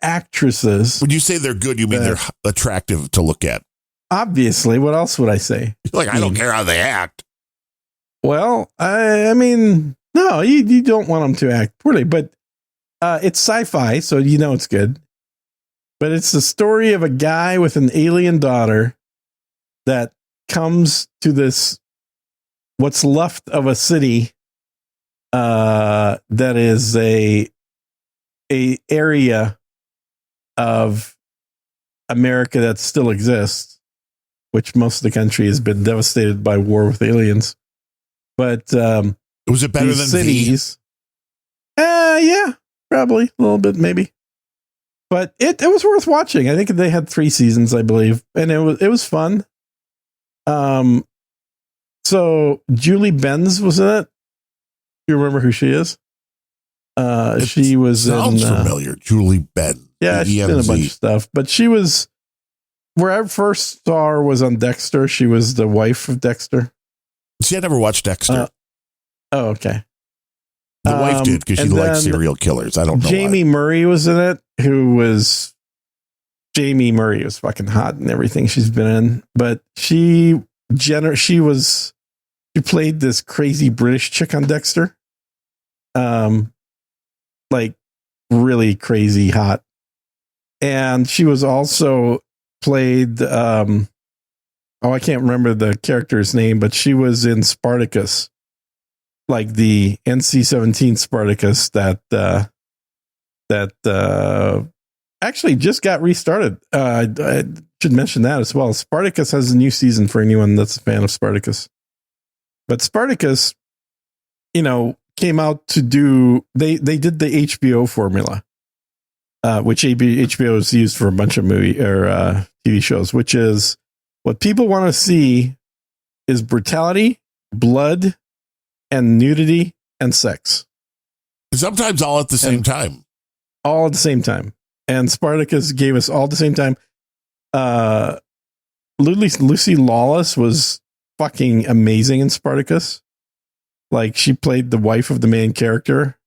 actresses. When you say they're good, you mean they're attractive to look at? Obviously. What else would I say? Like, I don't care how they act. Well, I mean, no, you don't want them to act poorly, but it's sci-fi, so you know it's good. But it's the story of a guy with an alien daughter that comes to this, what's left of a city that is a area of America that still exists, which most of the country has been devastated by war with aliens. But was it better than cities? Yeah, probably a little bit, maybe. But it was worth watching. I think they had 3 seasons, I believe, and it was fun. So Julie Benz was in it. You remember who she is? She was sounds familiar. Julie Benz. Yeah, she's in a bunch of stuff. But she was where I first saw her was on Dexter. She was the wife of Dexter. See, I never watched Dexter. Oh, okay. The wife did because she liked serial killers. I don't know. Jamie Murray was in it. Jamie Murray was fucking hot and everything she's been in. But she played this crazy British chick on Dexter. Like really crazy hot. And she was also played I can't remember the character's name, but she was in Spartacus, like the NC-17 Spartacus that actually just got restarted. I should mention that as well. Spartacus has a new season for anyone that's a fan of Spartacus. But Spartacus, came out to do, they did the HBO formula, which HBO is used for a bunch of movie or TV shows, which is what people want to see is brutality, blood, and nudity and sex. Sometimes all at the same time. All at the same time. And Spartacus gave us all at the same time. Lucy Lawless was fucking amazing in Spartacus. Like, she played the wife of the main character.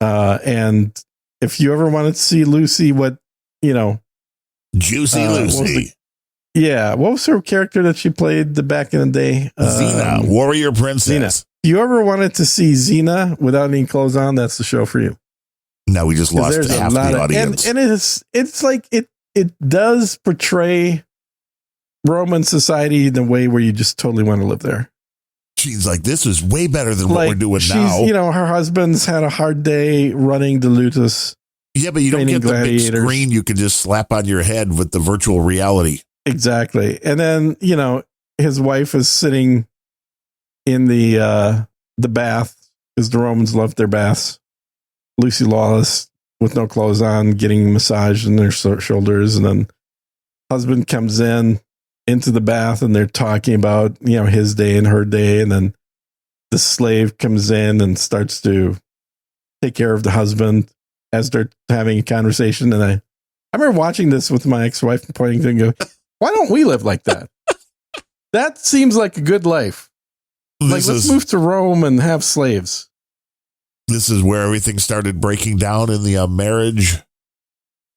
And if you ever wanted to see Lucy, Juicy Lucy. What was her character that she played back in the day? Xena, warrior princess. you ever wanted to see Xena without any clothes on, that's the show for you. No, we just lost half the audience. And it's like it does portray Roman society in a way where you just totally want to live there. She's like, this is way better than what we're doing now. You know, her husband's had a hard day running the Lutus. Yeah, but you don't get the big screen you can just slap on your head with the virtual reality. Exactly. And then, you know, his wife is sitting in the bath, because the Romans loved their baths. Lucy Lawless with no clothes on, getting massaged in their shoulders. And then husband comes into the bath, and they're talking about, you know, his day and her day. And then the slave comes in and starts to take care of the husband as they're having a conversation. And I remember watching this with my ex-wife and pointing to it and go, why don't we live like that? That seems like a good life. Let's move to Rome and have slaves. This is where everything started breaking down in the marriage.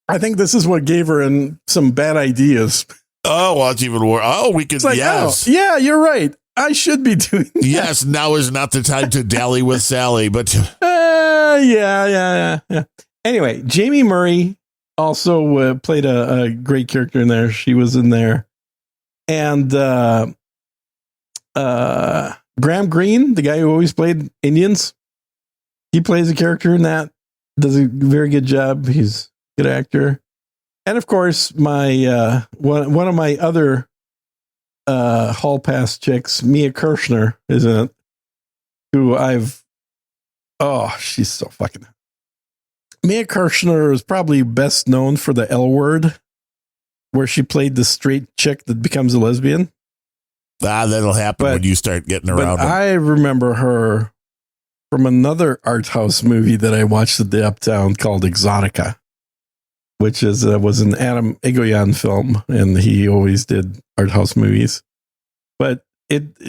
I think this is what gave her some bad ideas. Oh, well, it's even worse. Oh, we could, yes. Oh, yeah, you're right. I should be doing that. Yes, now is not the time to dally with Sally, but... Yeah. Anyway, Jamie Murray also played a great character in there. She was in there. And Graham Greene, the guy who always played Indians, he plays a character in that. Does a very good job. He's a good actor. And of course, my one of my other hall pass chicks, Mia Kirshner, is in it. Who she's so fucking. Mia Kirshner is probably best known for The L Word, where she played the straight chick that becomes a lesbian. That'll happen when you start getting around. I remember her from another art house movie that I watched at the Uptown called Exotica, which was an Adam Egoyan film, and he always did art house movies. But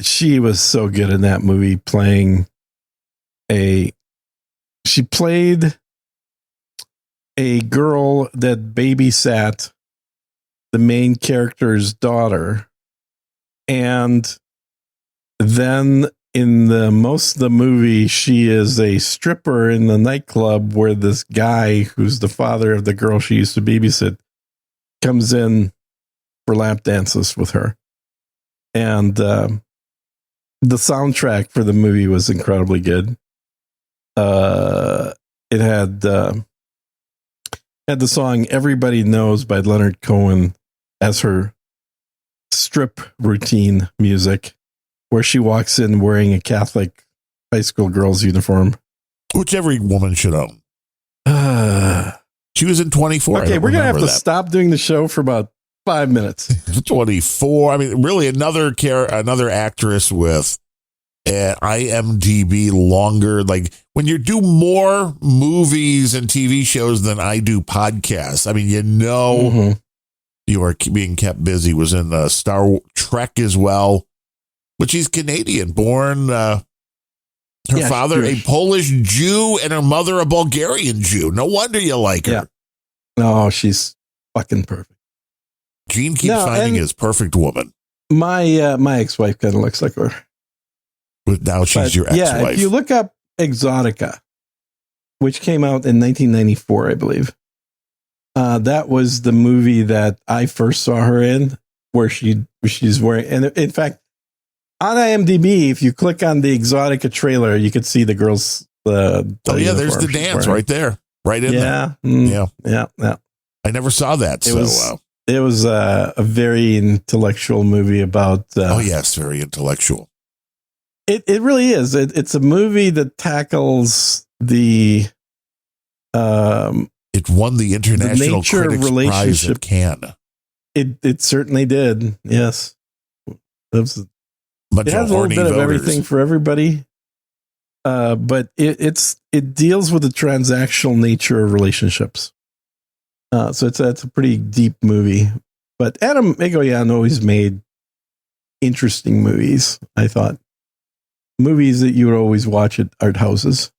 she was so good in that movie she played a girl that babysat the main character's daughter. And then in most of the movie, she is a stripper in the nightclub where this guy who's the father of the girl she used to babysit comes in for lap dances with her. And the soundtrack for the movie was incredibly good. It had the song "Everybody Knows" by Leonard Cohen as her strip routine music, where she walks in wearing a Catholic high school girl's uniform, which every woman should own. She was in 24. Okay, we're gonna have to stop doing the show for about 5 minutes. 24. I mean, really, another actress with an IMDb longer. Like when you do more movies and TV shows than I do podcasts, I mean, you are being kept busy. Was in Star Trek as well, but she's Canadian born. Her father, a Polish Jew, and her mother, a Bulgarian Jew. No wonder you like her. Yeah. No, she's fucking perfect. Gene keeps finding his perfect woman. My ex-wife kind of looks like her. But now she's your ex-wife. Yeah, if you look up Exotica, which came out in 1994, I believe. That was the movie that I first saw her in, where she's wearing, and in fact, on IMDb, if you click on the Exotica trailer, you could see the girls. There's the dance right there, right in there. Yeah. I never saw that. It was a very intellectual movie about. Very intellectual. It really is. It's a movie that tackles the. It won the International Critics Prize at Cannes. It certainly did. Yes. It has a little bit of everything for everybody. But it deals with the transactional nature of relationships. So it's a pretty deep movie. But Adam Egoyan always made interesting movies, I thought. Movies that you would always watch at art houses.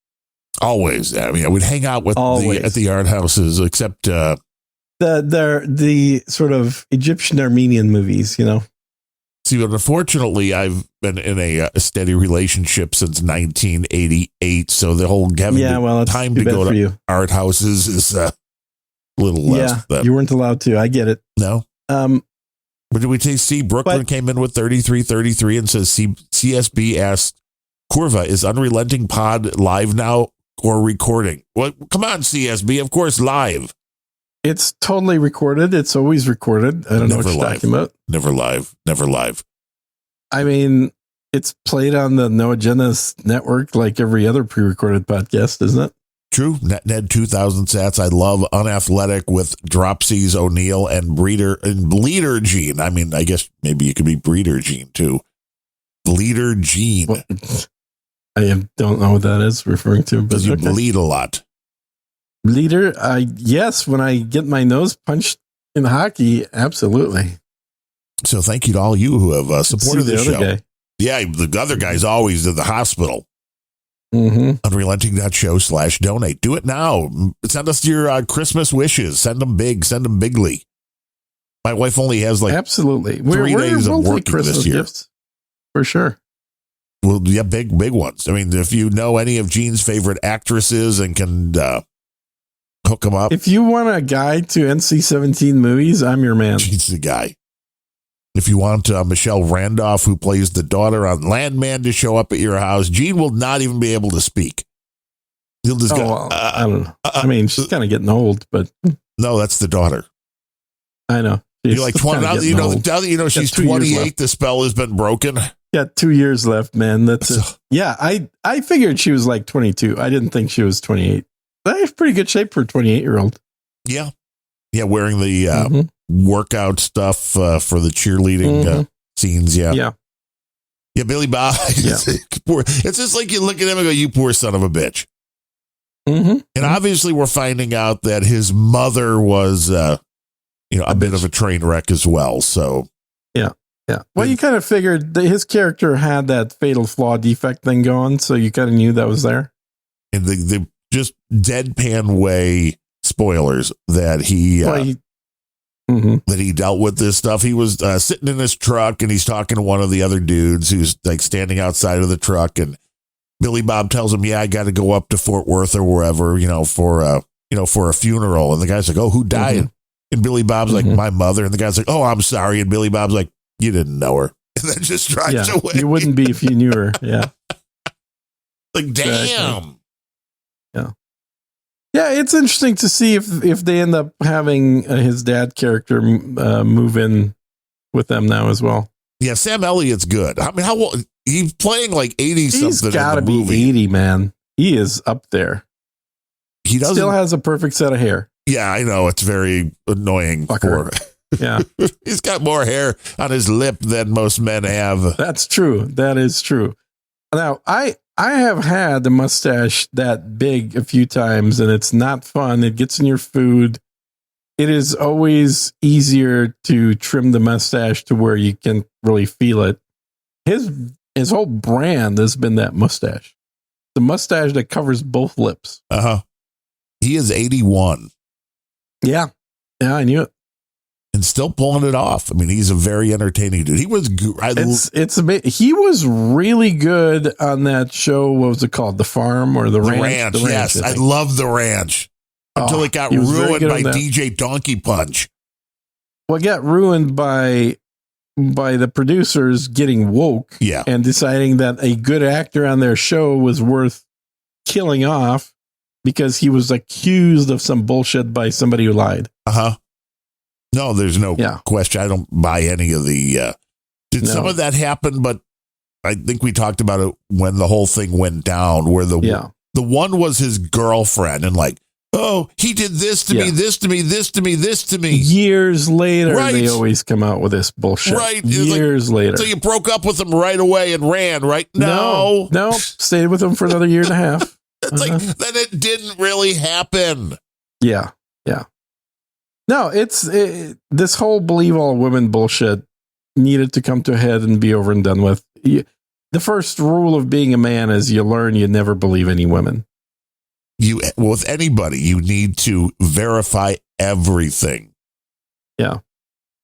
Always. I mean, I would hang out with at the art houses, except the sort of Egyptian Armenian movies, you know. See, but unfortunately, I've been in a steady relationship since 1988, so the whole having time to go to art houses is a little less. Yeah, you weren't allowed to. I get it. No. But did we see Brooklyn came in with 33 and says CSB asked Curva, is Unrelenting Pod live now or recording? Well, come on, CSB, of course, live. It's totally recorded. It's always recorded. I don't know what you're talking about. Never live. I mean, it's played on the No Agendas network like every other pre-recorded podcast, isn't it? True. Ned 2000 sats. I love Unathletic with Dropsies O'Neill and Bleeder Gene. I mean, I guess maybe you could be Breeder Gene too. Bleeder Gene. Well, I don't know what that is referring to. Because you bleed a lot. Bleeder? Yes, when I get my nose punched in hockey, absolutely. So thank you to all you who have supported the show. Guy. Yeah, the other guy's always in the hospital. Mm-hmm. Unrelenting.show/donate. Do it now. Send us your Christmas wishes. Send them big. Send them bigly. My wife only has absolutely 3 days of working Christmas this year. Gifts, for sure. Well, yeah, big ones. I mean, if you know any of Gene's favorite actresses and can hook them up. If you want a guide to NC-17 movies, I'm your man. Gene's the guy. If you want Michelle Randolph, who plays the daughter on Landman, to show up at your house, Gene will not even be able to speak. He'll just go. I don't know. I mean, she's kind of getting old, but no, that's the daughter. I know. You're like 20. Now that you know she's 28, the spell has been broken. Got 2 years left, man. That's it. Yeah, I figured she was like 22. I didn't think she was 28. That's pretty good shape for a 28-year-old. Yeah, wearing the workout stuff for the cheerleading scenes. Yeah, Billy Bob. It's just like you look at him and go, "You poor son of a bitch." And obviously, we're finding out that his mother was, a bit of a train wreck as well. So, yeah. Well, you kind of figured that his character had that fatal flaw defect thing going, so you kind of knew that was there. And the just deadpan way spoilers that he that he dealt with this stuff. He was sitting in his truck and he's talking to one of the other dudes who's like standing outside of the truck, and Billy Bob tells him, "Yeah, I got to go up to Fort Worth or wherever, for a funeral." And the guy's like, "Oh, who died?" And Billy Bob's like, "My mother." And the guy's like, "Oh, I'm sorry." And Billy Bob's like, "You didn't know her." And then just drives away. You wouldn't be if you knew her. Yeah. Like, damn. Yeah, it's interesting to see if they end up having his dad character move in with them now as well. Yeah, Sam Elliott's good. I mean, how old? He's playing like 80 something. He's got to be 80, man. He is up there. He still has a perfect set of hair. Yeah, I know. It's very annoying. Yeah. He's got more hair on his lip than most men have. That's true. That is true. Now, I have had the mustache that big a few times, and it's not fun. It gets in your food. It is always easier to trim the mustache to where you can really feel it. His whole brand has been that mustache. The mustache that covers both lips. He is 81. Yeah, I knew it. And still pulling it off. I mean, he's a very entertaining dude. He was it's amazing. He was really good on that show. What was it called? The Farm or the Ranch? The Ranch. Yes, I love The Ranch. Until it got ruined by DJ Donkey Punch. Well, it got ruined by the producers getting woke and deciding that a good actor on their show was worth killing off because he was accused of some bullshit by somebody who lied. No, there's no question. I don't buy any of the... some of that happen, but I think we talked about it when the whole thing went down, where the one was his girlfriend, and like, oh, he did this to me, this to me, this to me, this to me. Years later, they always come out with this bullshit. Right. Years later. So you broke up with him right away and ran, right? No. Stayed with him for another year and a half. It's like, then it didn't really happen. Yeah. No, this whole believe all women bullshit needed to come to a head and be over and done with. The first rule of being a man is you learn you never believe any women. With anybody, you need to verify everything. Yeah.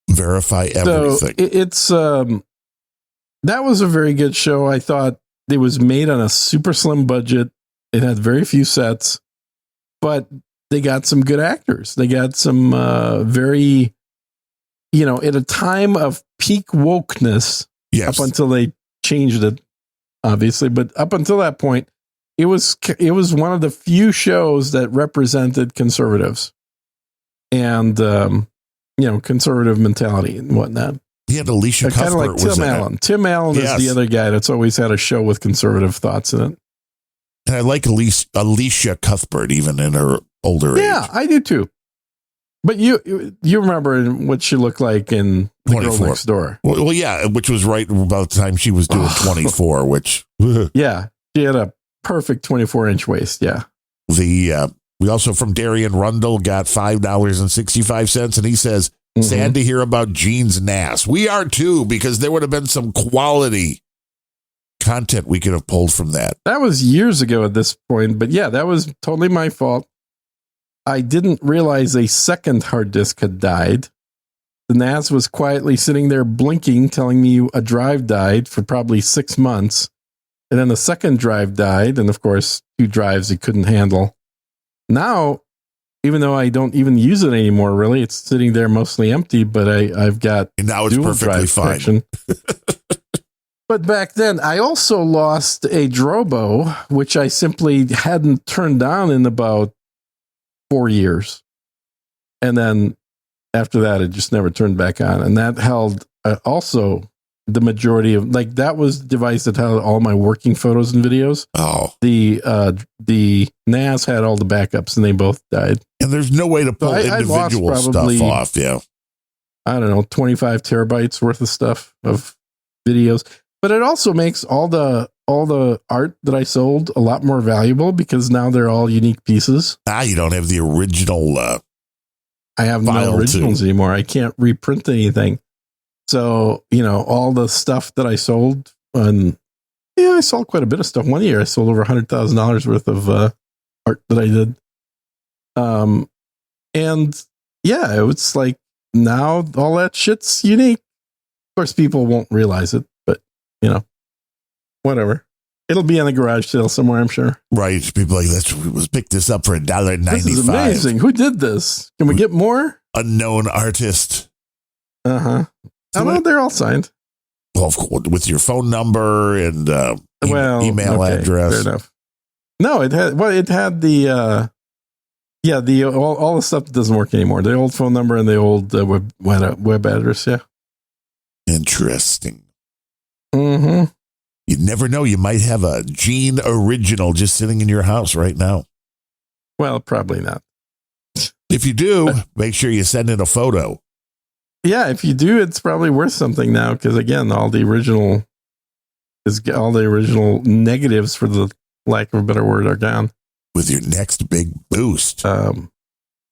Verify everything. So That was a very good show. I thought it was made on a super slim budget. It had very few sets, but they got some good actors. They got some very, at a time of peak wokeness, Yes. up until they changed it, obviously. But up until that point, it was one of the few shows that represented conservatives and, conservative mentality and whatnot. He had Alicia Kind of Cuthbert. like Tim Allen. Tim Allen Yes. is the other guy that's always had a show with conservative thoughts in it. And I like Alicia Cuthbert, even in her older age. Yeah, I do too. But you remember what she looked like in The Girl 24. Next Door. Well, yeah, which was right about the time she was doing 24, which Yeah, she had a perfect 24-inch waist. Yeah. We also from Darren Rundle got $5.65, and he says, sad to hear about Gene's NAS. We are too, because there would have been some quality content we could have pulled from that. That was years ago at this point, but yeah, that was totally my fault. I didn't realize a second hard disk had died. The NAS was quietly sitting there blinking, telling me a drive died for probably 6 months. And then the second drive died. And of course, 2 drives it couldn't handle. Now, even though I don't even use it anymore, really, it's sitting there mostly empty, but I've got And now it's dual perfectly drive fine. protection. But back then, I also lost a Drobo, which I simply hadn't turned on in about 4 years. And then after that, it just never turned back on. And that held also the majority of, that was the device that held all my working photos and videos. Oh. The NAS had all the backups and they both died. And there's no way to pull I lost individual probably, stuff off. Yeah. I don't know, 25 terabytes worth of stuff of videos. But it also makes all the art that I sold a lot more valuable because now they're all unique pieces. You don't have the original. I have no originals anymore. I can't reprint anything. So, all the stuff that I sold, and I sold quite a bit of stuff. One year I sold over $100,000 worth of art that I did. And yeah, it was like now all that shit's unique. Of course, people won't realize it, but whatever. It'll be on a garage sale somewhere, I'm sure. Right. People like, let's pick this up for $1.95. This is amazing. Who did this? Can we get more? Unknown artist. Uh-huh. So I know they're all signed. Well, of course, with your phone number and email address. Fair enough. No, it had the all the stuff that doesn't work anymore. The old phone number and the old web address. Yeah. Interesting. Mm-hmm. You never know. You might have a Gene original just sitting in your house right now. Well, probably not. If you do, make sure you send in a photo. Yeah, if you do, it's probably worth something now because again, all the original negatives, for the lack of a better word, are gone. With your next big boost. Yeah,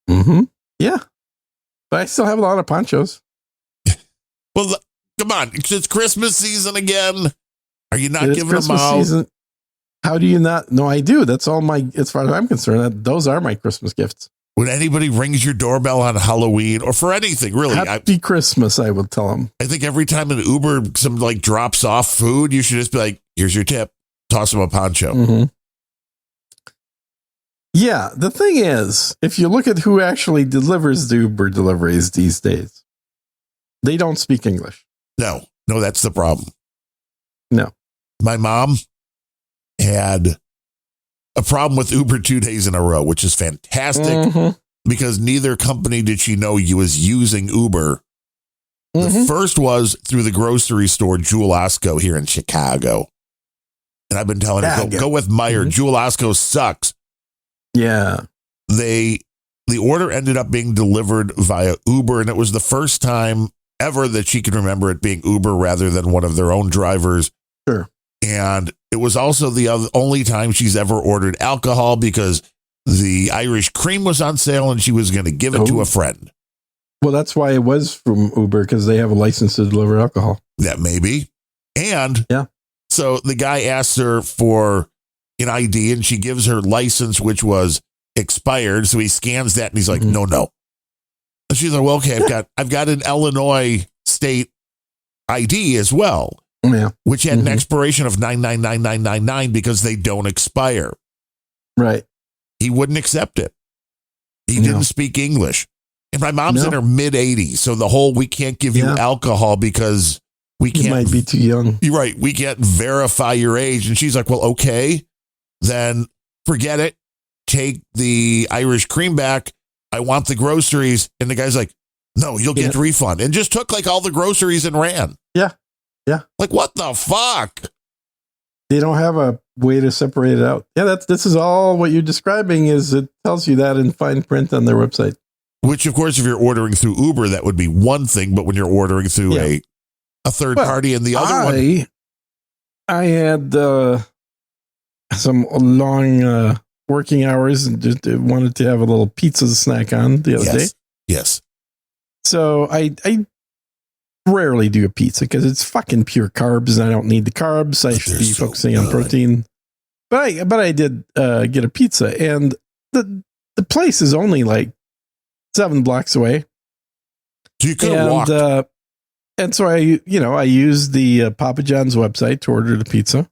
but I still have a lot of ponchos. Well, come on, it's Christmas season again. Are you not giving them out? Season. How do you not? No, I do. That's all as far as I'm concerned, those are my Christmas gifts. When anybody rings your doorbell on Halloween or for anything, really. Happy Christmas, I would tell them. I think every time an Uber drops off food, you should just be like, here's your tip. Toss them a poncho. Mm-hmm. Yeah, the thing is, if you look at who actually delivers the Uber deliveries these days, they don't speak English. No, that's the problem. No. My mom had a problem with Uber 2 days in a row, which is fantastic because neither company did she know you was using Uber. The first was through the grocery store Jewel Osco here in Chicago. And I've been telling her, go with Meijer. Jewel Osco sucks. Yeah. The order ended up being delivered via Uber, and it was the first time ever that she could remember it being Uber rather than one of their own drivers. Sure. And it was also the only time she's ever ordered alcohol because the Irish cream was on sale and she was going to give it to a friend. Well, that's why it was from Uber, because they have a license to deliver alcohol. That may be. And yeah. So the guy asks her for an ID and she gives her license, which was expired. So he scans that and he's like, no. And she's like, well, okay, I've got an Illinois state ID as well. Yeah. which had an expiration of 99999 because they don't expire. Right. He wouldn't accept it. He didn't speak English. And my mom's in her mid-80s, so the whole we can't give you alcohol because we can't. You might be too young. You're right. We can't verify your age. And she's like, well, okay, then forget it. Take the Irish cream back. I want the groceries. And the guy's like, no, you'll get the refund. And just took like all the groceries and ran. Yeah. Yeah. Like, what the fuck? They don't have a way to separate it out. Yeah, this is all what you're describing is it tells you that in fine print on their website. Which, of course, if you're ordering through Uber, that would be one thing. But when you're ordering through a third party and the other one. I had some long working hours and just wanted to have a little pizza to snack on the other day. Yes. So I rarely do a pizza because it's fucking pure carbs and I don't need the carbs. I should be focusing on protein. But I did get a pizza, and the place is only like 7 blocks away. So you could have walked. And so I used the Papa John's website to order the pizza.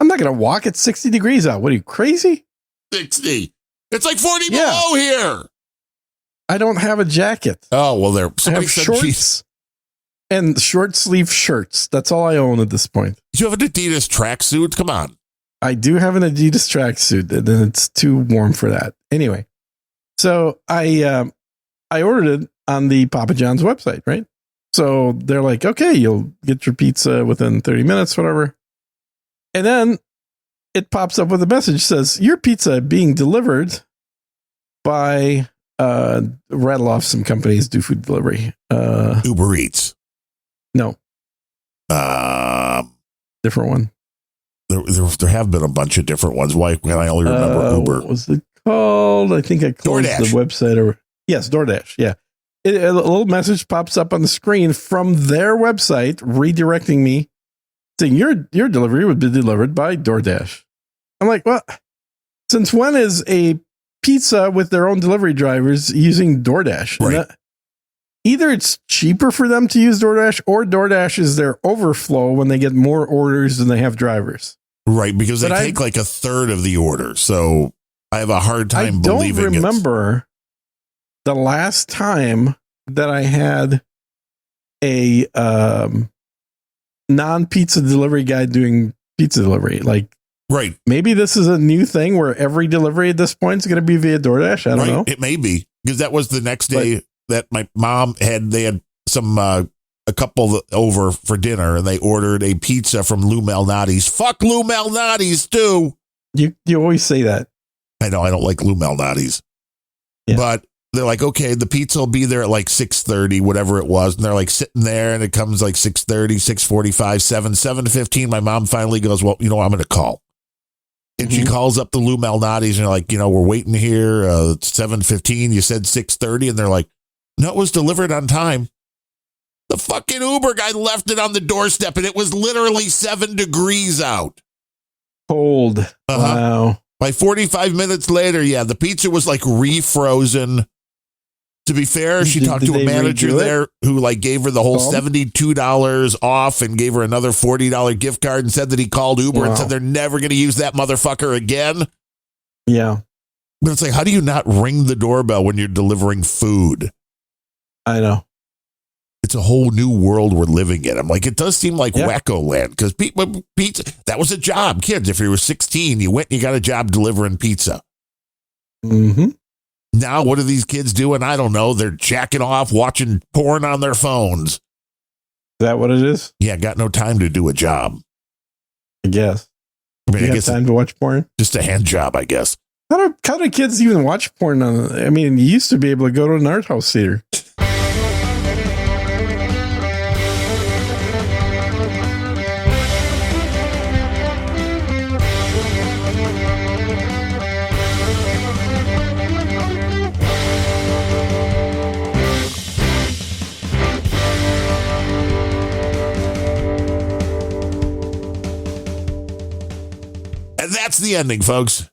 I'm not going to walk at 60 degrees out. What are you, crazy? 60. It's like 40 below here. I don't have a jacket. Oh, well, I have shorts and short sleeve shirts. That's all I own at this point. You have an Adidas tracksuit? Come on. I do have an Adidas tracksuit, and it's too warm for that. Anyway, so I ordered it on the Papa John's website, right? So they're like, okay, you'll get your pizza within 30 minutes, whatever. And then it pops up with a message that says, your pizza being delivered by, rattle off some companies do food delivery. Uber Eats. No. Different one. There have been a bunch of different ones. Why can I only remember Uber? What was it called? I think I closed DoorDash. the website. Yes, DoorDash. Yeah. A little message pops up on the screen from their website redirecting me saying your delivery would be delivered by DoorDash. I'm like, well, since when is a pizza with their own delivery drivers using DoorDash? Right. Either it's cheaper for them to use DoorDash or DoorDash is their overflow when they get more orders than they have drivers. Right, because they take like a third of the order. So I have a hard time believing it. I don't remember the last time that I had a non-pizza delivery guy doing pizza delivery. Like, right. Maybe this is a new thing where every delivery at this point is going to be via DoorDash. I don't know. It may be, because that was the next day that my mom they had some a couple over for dinner, and they ordered a pizza from Lou Malnati's. Fuck Lou Malnati's too. You always say that. I know I don't like Lou Malnati's, but they're like, okay, the pizza will be there at like 6:30, whatever it was, and they're like sitting there, and it comes like 6:30, 6:45, 7:15. My mom finally goes, well, I'm going to call. And she calls up the Lou Malnati's, and they're like, we're waiting here. It's 7:15. You said 6:30, and they're like, no, it was delivered on time. The fucking Uber guy left it on the doorstep, and it was literally 7 degrees out. Cold. Wow. By 45 minutes later, the pizza was like refrozen. To be fair, she talked to a manager there who like gave her the whole $72 off and gave her another $40 gift card and said that he called Uber and said they're never going to use that motherfucker again. Yeah. But it's like, how do you not ring the doorbell when you're delivering food? I know. It's a whole new world we're living in. I'm like, it does seem like wacko land, because pizza, that was a job. Kids, if you were 16, you went and you got a job delivering pizza. Mm-hmm. Now, what are these kids doing? I don't know. They're jacking off, watching porn on their phones. Is that what it is? Yeah, got no time to do a job. I guess. I mean, I guess time to watch porn? Just a hand job, I guess. How do kids even watch porn on? I mean, you used to be able to go to an art house theater. And that's the ending, folks.